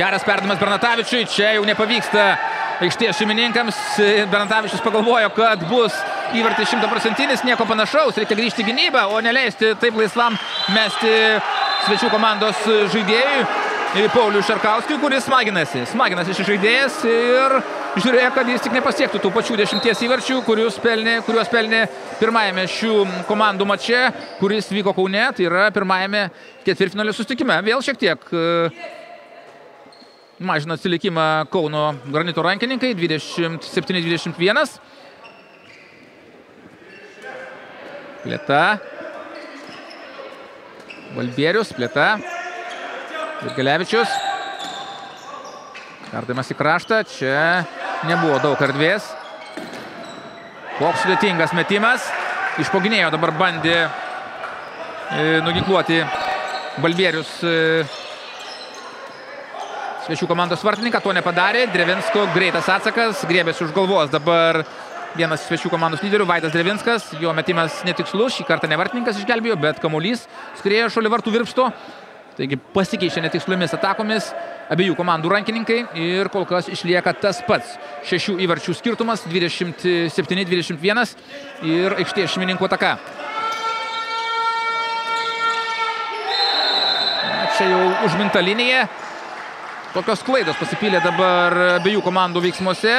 Geras perdavimas Bernatavičiui. Čia jau nepavyksta aikštės šeimininkams. Bernatavičius pagalvojo, kad bus įvartis 100%, nieko panašaus. Reikia grįžti į gynybą, o neleisti taip laisvam mesti svečių komandos žaidėjui Pauliui Šarkauskiui, kuris smaginasi šis žaidėjas ir žiūrėjo, kad jis tik nepasiektų tų pačių 10 įvarčių, kuriuos pelnė pirmajame šių komandų mače, kuris vyko Kaune, tai yra pirmajame ketvirtfinalio susitikime. Vėl šiek tiek mažina atsilikimą Kauno Granito rankininkai, 27-21. Plėta. Balbierius, plėta. Virgelevičius. Perdavimas į kraštą. Čia nebuvo daug erdvės. Koks sudėtingas metimas. Išpoginėjo, dabar bandė nuginkluoti Balbierius svečių komandos vartininką. To nepadarė. Drevinsko greitas atsakas. Griebėsi už galvos. Dabar vienas svečių komandos lyderių, Vaidas Drevinskas. Jo metimas netikslus. Šį kartą ne vartininkas išgelbėjo, bet kamuolys skriejo šalia vartų virpsto. Taigi pasikeičia netiksliomis atakomis abiejų komandų rankininkai ir kol kas išlieka tas pats 6 įvarčių skirtumas, 27-21 ir aikštės šeimininkų ataka. Čia jau užminta linija. Tokios klaidos pasipylė dabar abiejų komandų veiksmuose.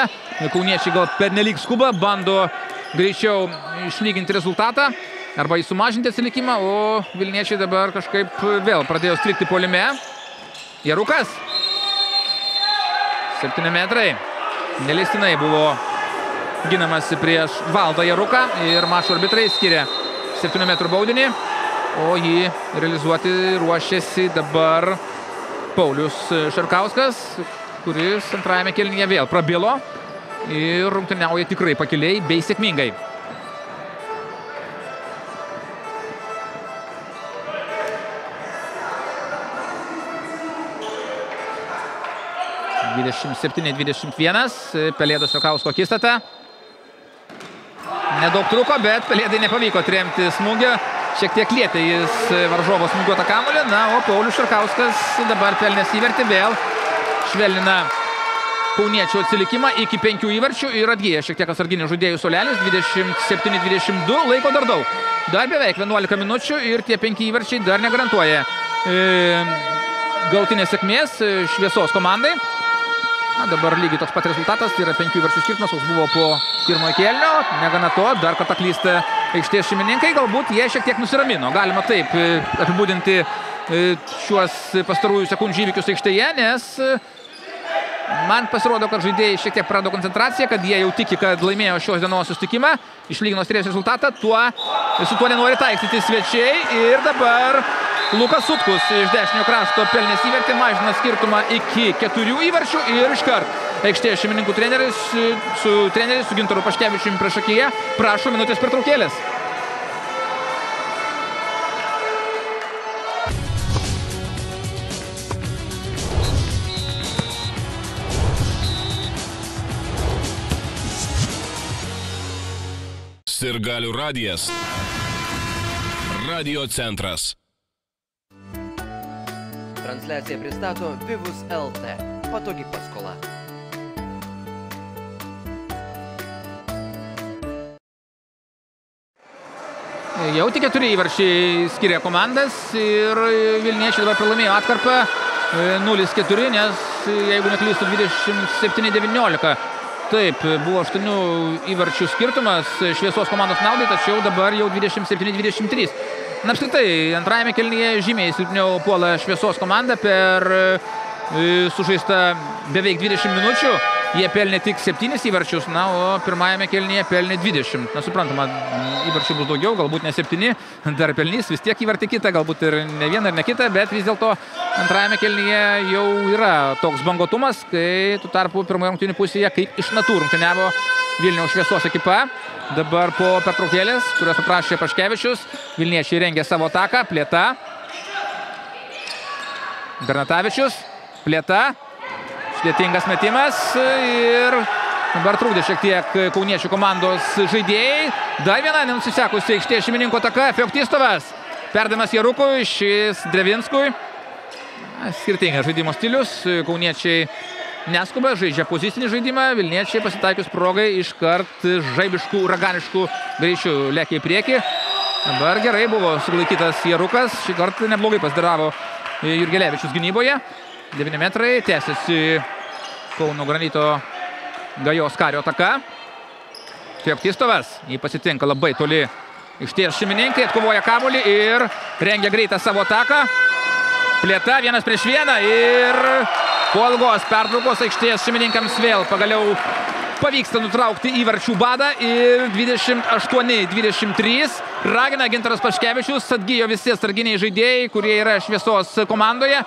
Kauniečiai gal pernelyg skuba, bando greičiau išlyginti rezultatą arba jį sumažinti atsilikimą, o Vilniečiai dabar kažkaip vėl pradėjo strikti puolime. Jarukas. 7 metrai. Neleistinai buvo ginamasi prieš Valdą Jaruką ir mačo arbitrai skiria 7 metrų baudinį, o jį realizuoti ruošiasi dabar Paulius Šarkauskas, kuris antrajame kėlinyje vėl prabilo ir rungtyniauja tikrai pakiliai bei sėkmingai. 27-21, Pelėdos Šarkausko akistata. Nedaug truko, bet Pelėdai nepavyko atremti smūgio. Šiek tiek lietė jis varžovo smūgiuotą kamuolį. Na, o Paulius Šarkauskas dabar pelnęs įvartį vėl švelnina kauniečių atsilikimą iki 5 įvarčių ir atgyja šiek tiek atsarginių žaidėjų suolelis, 27-22, laiko dar daug. Dar beveik 11 minučių ir tie 5 įvarčiai dar negarantuoja galutinės sėkmės Šviesos komandai. Na, dabar lygiai toks pat rezultatas, tai yra 5 įvarčių skirtumas, koks buvo po pirmojo kėlinio. Negana to, dar kartą klysta aikštės šeimininkai, galbūt jie šiek tiek nusiramino. Galima taip apibūdinti šiuos pastarųjų sekundžių įvykius aikštėje, nes man pasirodo, kad žaidėjai šiek tiek prarado koncentraciją, kad jie jau tiki, kad laimėjo šios dienos susitikimą, išlygino strės rezultatą, su tuo nenori taikstyti svečiai ir dabar Lukas Sutkus iš dešinio krašto pelnės įvertį, mažina skirtumą iki 4 įvarčių ir iškart aikštės šeimininkų treneris su Gintaru Paškevičiumi priešakyje prašo minutės pertraukėlės. Sirgalių radijas. Radio centras. Transliaciją pristato Vivus LT. Patogi paskola. Jau tik 4 įvarčiai skiria komandas ir vilniečiai dabar pralaimėjo atkarpą 0-4, nes jeigu neklystu 27-19. Taip, buvo 8 įvarčių skirtumas Šviesos komandos naudai, tačiau dabar jau 27-23. Na, apskritai, antrajame kėlinyje žymiai silpniau puola Šviesos komanda per sužaista beveik 20 minučių. Jie pelnė tik 7 įvarčius, na, o pirmajame kėlinyje pelnė 20. Na, suprantama, įvarčių bus daugiau, galbūt ne 7, dar pelnys vis tiek įvartį kitą, galbūt ir ne vieną, ir ne kitą, bet vis dėlto antrajame kėlinyje jau yra toks bangotumas, kai tu tarpu pirmoje rungtynių pusėje kaip iš natų rungtyniavo Vilniaus Šviesos ekipa. Dabar po pertraukėlės, kurios paprašė Paškevičius, vilniečiai rengia savo ataką, Plėta. Bernatavičius, Plėta. Sudėtingas metimas ir dabar trukdė šiek tiek kauniečių komandos žaidėjai. Dar viena nenusisekusi aikštės šeimininko ataka, Feoktistovas. Perdavimas Jarukui, šis Drevinskui. Skirtingas žaidimo stilius, kauniečiai neskuba, žaidžia pozicinį žaidimą, vilniečiai pasitaikius progai iškart žaibiškų, raganiškų greičių lėkia į priekį. Dabar gerai buvo sulaikytas Jarukas, šį kartą neblogai pasidaravo Jurgelevičius gynyboje. 9 metrai, tęsiasi Kauno Granito Gajos Kario ataka. Feoktistovas, jį pasitinka labai toli aikštės šeimininkai, atkovoja kamuolį ir rengia greitą savo ataką. Plėta 1-1 ir po ilgos pertraukos aikštės šeimininkams vėl pagaliau pavyksta nutraukti įvarčių badą ir 28-23. Ragina Gintaras Paškevičius, atgijo visi atsarginiai žaidėjai, kurie yra Šviesos komandoje.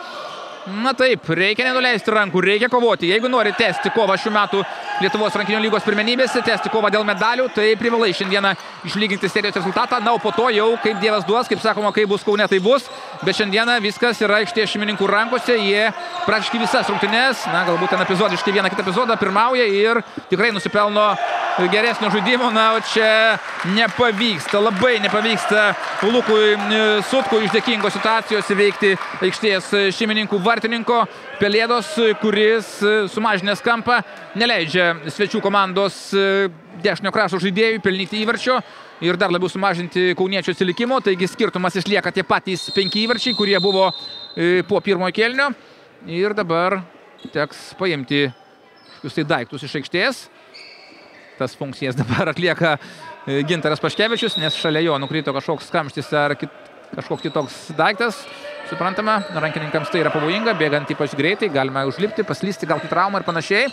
Na taip, reikia nenuleisti rankų, reikia kovoti. Jeigu nori tęsti kovą šių metų Lietuvos rankinių lygos pirmenybėse, tęsti kovą dėl medalių, tai privalai šiandieną išlyginti serijos rezultatą. Na, o po to jau, kaip Dievas duos, kaip sakoma, kai bus Kaune, tai bus. Bet šiandieną viskas yra aikštės šeimininkų rankose. Jie praktiškai visas rungtynes, na, galbūt ten epizodiškai vieną kitą epizodą pirmauja ir tikrai nusipelno geresnio žaidimo. Na, o čia nepavyksta, labai nepavyksta Lukui Sutkui iš dėkingos situacijos įveikti aikštės šeimininkų vartininko Pelėdos, kuris sumažinęs kampą neleidžia svečių komandos dešinio krašto žaidėjų pelnyti įvarčio ir dar labiau sumažinti kauniečių atsilikimo. Taigi skirtumas išlieka tie patys 5 įvarčiai, kurie buvo po pirmojo kėlinio. Ir dabar teks paimti kažkokius tai daiktus iš aikštės. Tas funkcijas dabar atlieka Gintaras Paškevičius, nes šalia jo nukrito kažkoks kamštis ar kažkoks kitoks daiktas. Suprantama, rankininkams tai yra pavojinga, bėgant ypač greitai, galima užlipti, paslysti, gauti traumą ir panašiai.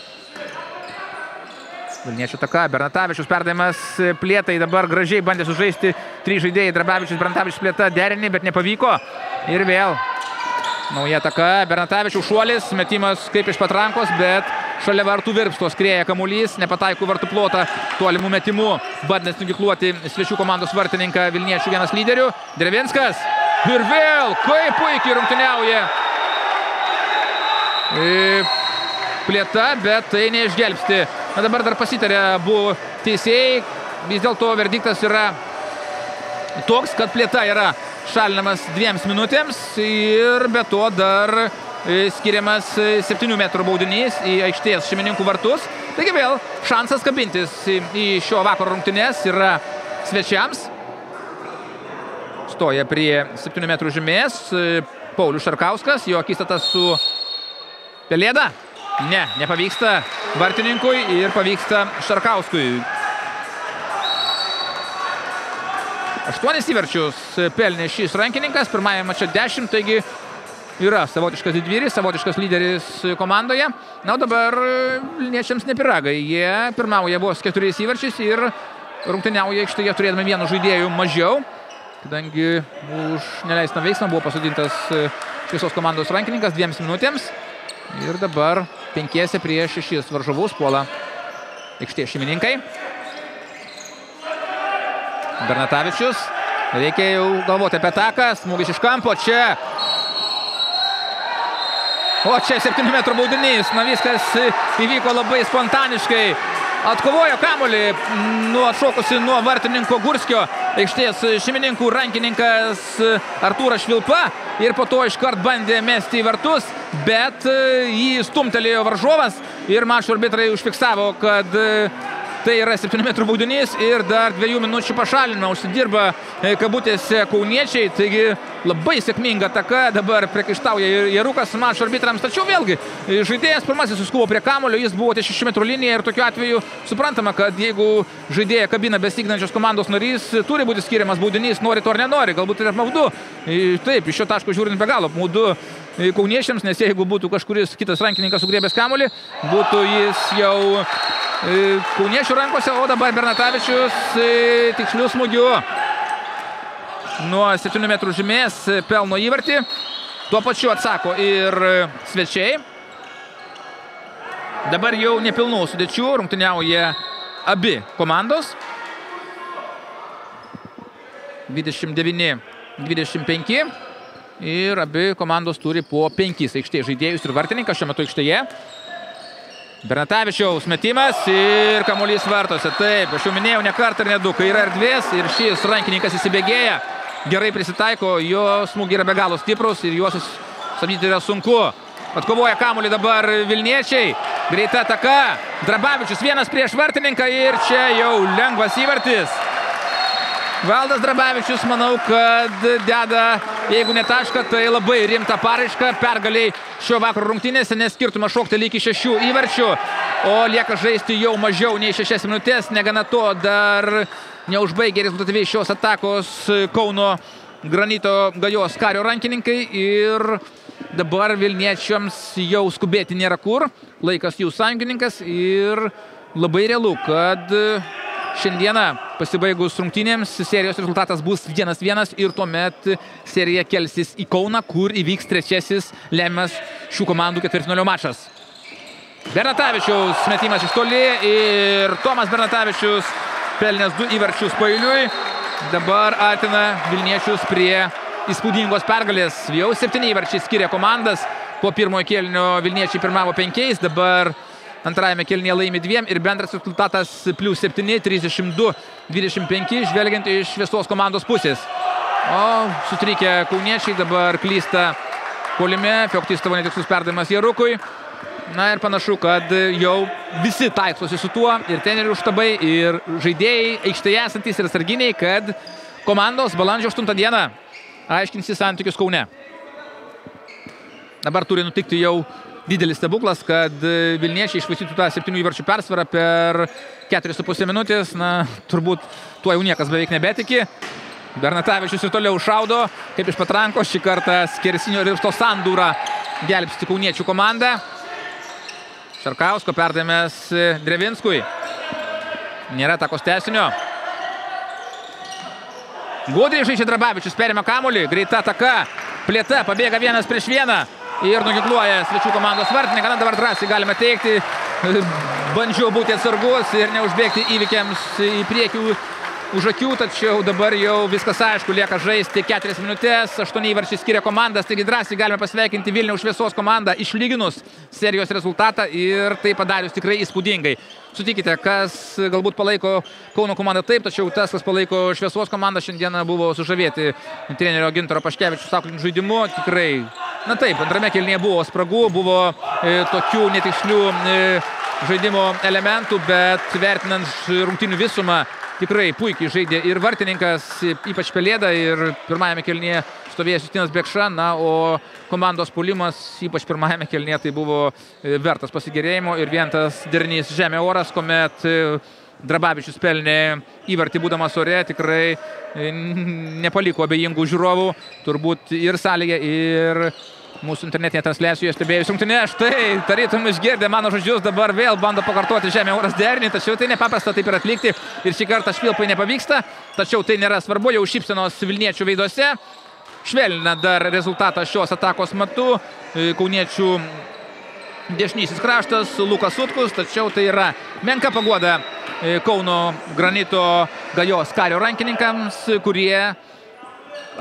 Vilniečių ataka, Bernatavičius perdavimas Plėtai, dabar gražiai bandė sužaisti 3 žaidėjai, Drabavičius, Bernatavičius, Plėta derinį, bet nepavyko. Ir vėl nauja ataka, Bernatavičius šuolis, metimas kaip iš patrankos, bet šalia vartų virpsto skrieja kamuolys, nepataiko vartų plotą tolimų metimų, bandant nuginkluoti svečių komandos vartininką Vilniečių vienas lyderių, Drevinskas. Ir vėl, kaip puikiai rungtyniauja Plėta, bet tai neišgelbsti. Na, dabar dar pasitarė abu teisėjai. Vis dėlto verdiktas yra toks, kad Plėta yra šalinamas 2 minutėms ir be to dar skiriamas 7 metrų baudinys į aikštės šeimininkų vartus. Taigi vėl šansas kabintis į šio vakaro rungtynes yra svečiams. Stoja prie 7 metrų žymės Paulius Šarkauskas, jo akistatas su Pelėda. Ne, nepavyksta vartininkui ir pavyksta Šarkauskui. 8 įvarčius pelnė šis rankininkas, pirmajame mače 10, taigi yra savotiškas didvyris, savotiškas lyderis komandoje. Na, o dabar vilniečiams nepiragai. Jie pirmauja vos 4 įvarčiais ir rungtyniauja aikštėje turėdami vienu žaidėjų mažiau, kadangi už neleistiną veiksmą buvo pasodintas visos komandos rankininkas 2 minutėms. Ir dabar 5 prieš 6 varžovus puola aikštės šeimininkai. Bernatavičius. Reikia jau galvoti apie ataką. Smūgis iš kampo. Čia. O čia 7 metrų baudinys. Na, viskas įvyko labai spontaniškai. Atkovojo kamuolį atšokusi nuo vartininko Gurskio. Aikštės šeimininkų rankininkas Artūras Švilpa. Ir po to iškart bandė mesti į vartus. Bet jį stumtelėjo varžovas. Ir mačo arbitrai užfiksavo, kad tai yra 7 metrų baudinys ir dar 2 minučių pašalinimą užsidirba kabutėse kauniečiai. Taigi labai sėkminga ataka. Dabar priekaištauja Jarukas mačo arbitrams. Tačiau vėlgi žaidėjas pirmasis suskubo prie kamulio. Jis buvo ties 6 metrų linija ir tokiu atveju suprantama, kad jeigu žaidėją kabina besignančios komandos narys, turi būti skiriamas baudinys, nori to ar nenori. Galbūt ir apmaudu. Taip, iš šio taško žiūrint be galo apmaudu kauniečiams, nes jeigu būtų kažkuris kitas rankininkas sugriebęs kamuolį, būtų jis jau kauniečių rankose, o dabar Bernatavičius tiksliu smūgiu nuo 7 metrų žymės pelno įvartį. Tuo pačiu atsako ir svečiai. Dabar jau nepilnų sudėčių rungtyniauja abi komandos. 29-25. Ir abi komandos turi po 5 aikštės žaidėjus ir vartininką šiuo metu aikštėje. Bernatavičiaus metimas ir kamuolys vartose. Taip, aš jau minėjau ne kartą ir ne du, kai yra erdvės ir šis rankininkas įsibėgėja. Gerai prisitaiko, jo smūgiai yra be galo stiprus ir juos stabdyti yra sunku. Atkovoja kamuolį dabar vilniečiai. Greita ataka. Drabavičius vienas prieš vartininką ir čia jau lengvas įvartis. Valdas Drabavičius, manau, kad deda, jeigu ne tašką, tai labai rimtą paraišką pergaliai šio vakaro rungtynėse, nes skirtumas šokteli iki 6 įvarčių, o lieka žaisti jau mažiau nei 6 minutės. Negana to, dar neužbaigė rezultatyviai šios atakos Kauno Granito Gajos Kario rankininkai ir dabar vilniečiams jau skubėti nėra kur. Laikas jų sąjungininkas ir labai realu, kad šiandieną pasibaigus rungtynėms serijos rezultatas bus 1-1 ir tuomet serija kelsis į Kauną, kur įvyks trečiasis lemiamas šių komandų ketvirtfinalio mačas. Bernatavičiaus metimas iš toli ir Tomas Bernatavičius pelnęs 2 įvarčius paeiliui. Dabar artina vilniečius prie įspūdingos pergalės. Jau 7 įvarčiai skiria komandas. Po pirmojo kėlinio vilniečiai pirmavo 5, dabar antrajame kėlinyje laimi 2 ir bendras rezultatas +7, 32-25, žvelgiant iš visos komandos pusės. O sutrikę kauniečiai dabar klysta puolime, Feoktistovo netikslus perdavimas Jarukui. Na ir panašu, kad jau visi taiksosi su tuo, ir trenerių štabai, ir žaidėjai, aikštėje esantys ir sarginiai, kad komandos balandžio 8 dieną aiškinsi santykius Kaune. Dabar turi nutikti jau didelis stebuklas, kad vilniečiai iššvaistytų tą 7 įvarčių persvarą per 4,5 minutės. Na, turbūt tuo jau niekas beveik nebetiki. Bernatavičius ir toliau šaudo, kaip iš patrankos, šį kartą skersinio Ripsto sandūrą gelbsti kauniečių komandą. Šarkausko perdavęs Drevinskui. Nėra takos tęsinio. Gudriai žaidžia Drabavičius, perima kamuolį, greita ataka, plėta, pabėga 1 prieš 1. Ir nuginkluoja svečių komandos vartininką. Na, dabar drąsiai galime teikti. Bandžiau būti atsargus ir neužbėgti įvykiams į priekį už akių, tačiau dabar jau viskas aišku, lieka žaisti 4 minutės, 8 įvarčiai skiria komandas, taigi drąsiai galime pasveikinti Vilniaus Šviesos komandą išlyginus serijos rezultatą ir tai padarius tikrai įspūdingai. Sutikite, kas galbūt palaiko Kauno komandą taip, tačiau tas, kas palaiko Šviesos komandą, šiandieną buvo sužavėti trenerio Gintaro Paškevičiaus auklėtiniu žaidimu. Tikrai Na taip, antrame kėlinyje buvo spragų, buvo tokių netikslių žaidimo elementų, bet vertinant rungtynių visumą, tikrai puikiai žaidė ir vartininkas, ypač Pelėda, ir pirmajame kėlinyje stovėjęs Justinas Bekša, na, o komandos puolimas, ypač pirmajame kėlinyje, tai buvo vertas pasigėrėjimo ir vien tas derinys žemė oras, kuomet Drabavičius pelnė įvartį būdamas ore, tikrai nepaliko abejingų žiūrovų, turbūt ir salėje, ir mūsų internetinėje transliacijoje stebėjus rungtynę. Štai, tarytum išgirdė mano žodžius, dabar vėl bando pakartoti žemė oras derinį, tačiau tai nepaprasta taip ir atlikti ir šį kartą Švilpai nepavyksta, tačiau tai nėra svarbu, jau šypsenos vilniečių veiduose. Švelnina dar rezultatą šios atakos metu kauniečių dešinysis kraštas Lukas Sutkus, tačiau tai yra menka paguoda Kauno Granito Gajos Kario rankininkams, kurie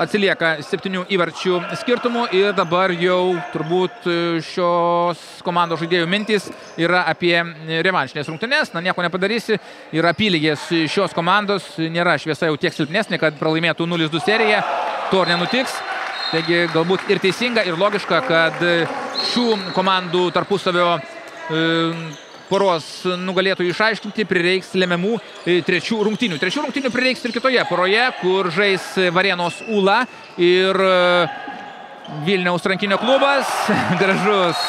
atsilieka 7 įvarčių skirtumų ir dabar jau turbūt šios komandos žaidėjų mintys yra apie revanšinės rungtynes. Na, nieko nepadarysi, yra apylygės šios komandos, nėra šviesa jau tiek silpnesnė, kad pralaimėtų 0-2 seriją, to nenutiks. Taigi galbūt ir teisinga, ir logiška, kad šių komandų tarpusavio poros nugalėtojų išaiškinti prireiks lemiamų trečių rungtynių. Trečių rungtynių prireiks ir kitoje poroje, kur žais Varėnos Ūla ir Vilniaus rankinio klubas. Gražus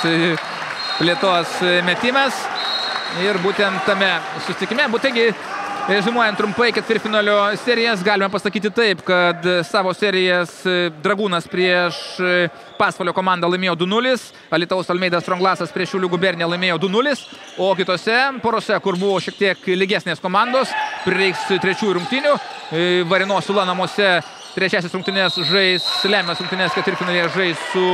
Lietuvos metimas. Ir būtent tame susitikime, taigi, rezumuojant trumpai ketvirtfinalio serijas, galime pasakyti taip, kad savo serijas Dragūnas prieš Pasvalio komandą laimėjo 2-0, Alytaus Almeidas Stronglassas prieš Šiaulių Gubernija laimėjo 2-0, o kitose porose, kur buvo šiek tiek lygesnės komandos, prireiks trečiųjų rungtynių. Varėnos Ūla namuose trečiasis rungtynės žais, lemiamas rungtynės ketvirtfinalyje žais su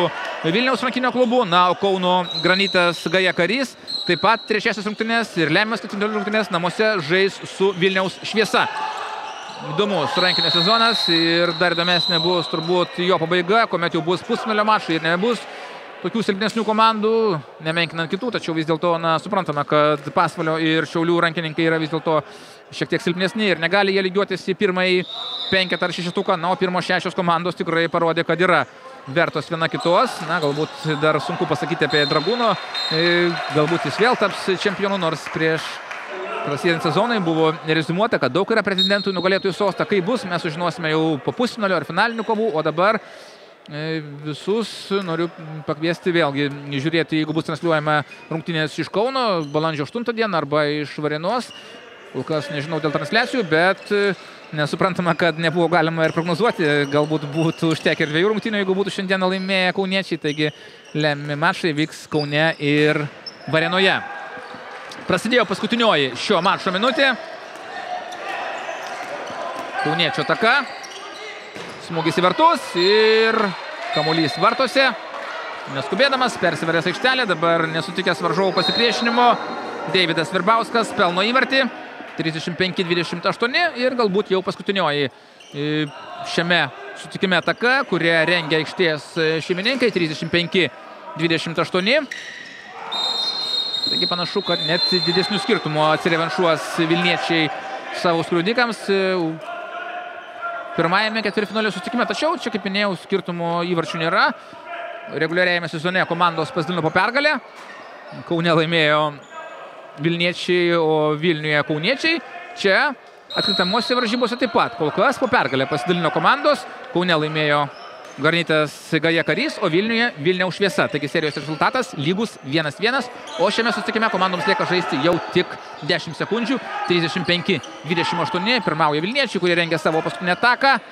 Vilniaus rankinio klubu, na, o Kauno Granitas Gaja Karys taip pat trečiasis rungtynės ir lemiamas ketvirtfinalio rungtynės namuose žais su Vilniaus Šviesa. Įdomus rankinio sezonas ir dar įdomesnė bus turbūt jo pabaiga, kuomet jau bus pusfinalio mačai ir nebus tokių silpnesnių komandų, nemenkinant kitų, tačiau vis dėlto, na, suprantame, kad Pasvalio ir Šiaulių rankininkai yra vis dėlto šiek tiek silpnesni ir negali jie lygiuotis į pirmąjį penketą ar šešetuką, na, o pirmos 6 komandos tikrai parodė, kad yra vertos viena kitos. Na, galbūt dar sunku pasakyti apie Dragūno, galbūt jis vėl taps čempionu, nors prieš prasidedant sezonai buvo reziumuota, kad daug yra pretendentų nugalėtojų sostą. Kaip bus, mes sužinosime jau po pusfinalio ar finalinių kovų, o dabar visus noriu pakviesti vėlgi žiūrėti, jeigu bus transliuojama rungtynės iš Kauno balandžio 8 dieną arba iš Varėnos. Kol kas nežinau dėl transliacijų, bet nesuprantama, kad nebuvo galima ir prognozuoti. Galbūt būtų užtekę ir 2 rungtynių, jeigu būtų šiandieną laimėję kauniečiai. Taigi lemiami mačai vyks Kaune ir Varėnoje. Prasidėjo paskutinioji šio mačo minutė. Kauniečio ataka. Smūgis į vartus ir kamuolys vartose. Neskubėdamas, persiveręs aikštelė, dabar nesutikęs varžovų pasipriešinimo. Deividas Virbauskas pelno įvartį. 35-28 ir galbūt jau paskutinioji šiame sutikime ataka, kurie rengia aikštės šeimininkai. 35-28. Taigi panašu, kad net didesnių skirtumų atsirevanšuos vilniečiai savo skriaudikams pirmajame ketvirtfinalio susitikime. Tačiau čia, kaip minėjau, skirtumų įvarčių nėra. Reguliariajame sezone komandos pasidalino po pergalę. Kaune laimėjo vilniečiai, o Vilniuje kauniečiai. Čia atkrintamosiose varžybose taip pat. Kol kas po pergalę pasidalino komandos. Kaune laimėjo Garnitas Gaja Karys, o Vilniuje Vilniaus Šviesa. Taigi serijos rezultatas lygus 1-1, o šiame susitikime komandoms lieka žaisti jau tik 10 sekundžių. 35-28 pirmauja vilniečiai, kurie rengia savo paskutinę ataką.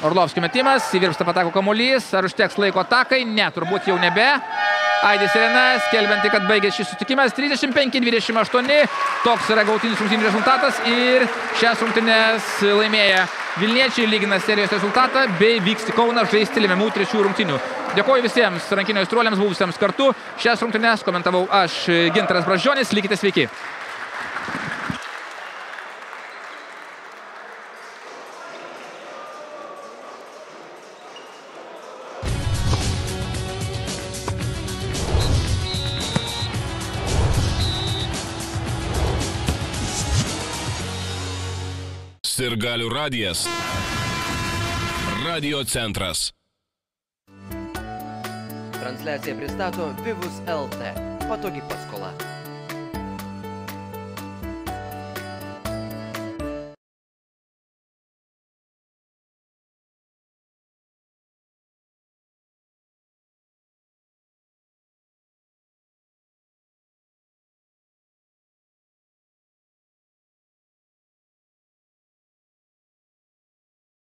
Orlovskio metimas, įvirpsta patako kamuolys. Ar užteks laiko atakai? Ne, turbūt jau nebe. Aidis Sirena, skelbianti, kad baigė šis sutikimas. 35-28. Toks yra gautinis rungtynių rezultatas ir šias rungtynės laimėja vilniečiai, lygina serijos rezultatą bei vyks į Kauną žaisti lemiamų trečių rungtynių. Dėkoju visiems rankinio aistruoliams buvusiems kartu. Šias rungtynes komentavau aš, Gintaras Brazdžionis. Likite sveiki. Sirgalių radijas. Radio centras. Transliaciją pristato Vivus LT. Patogi paskola.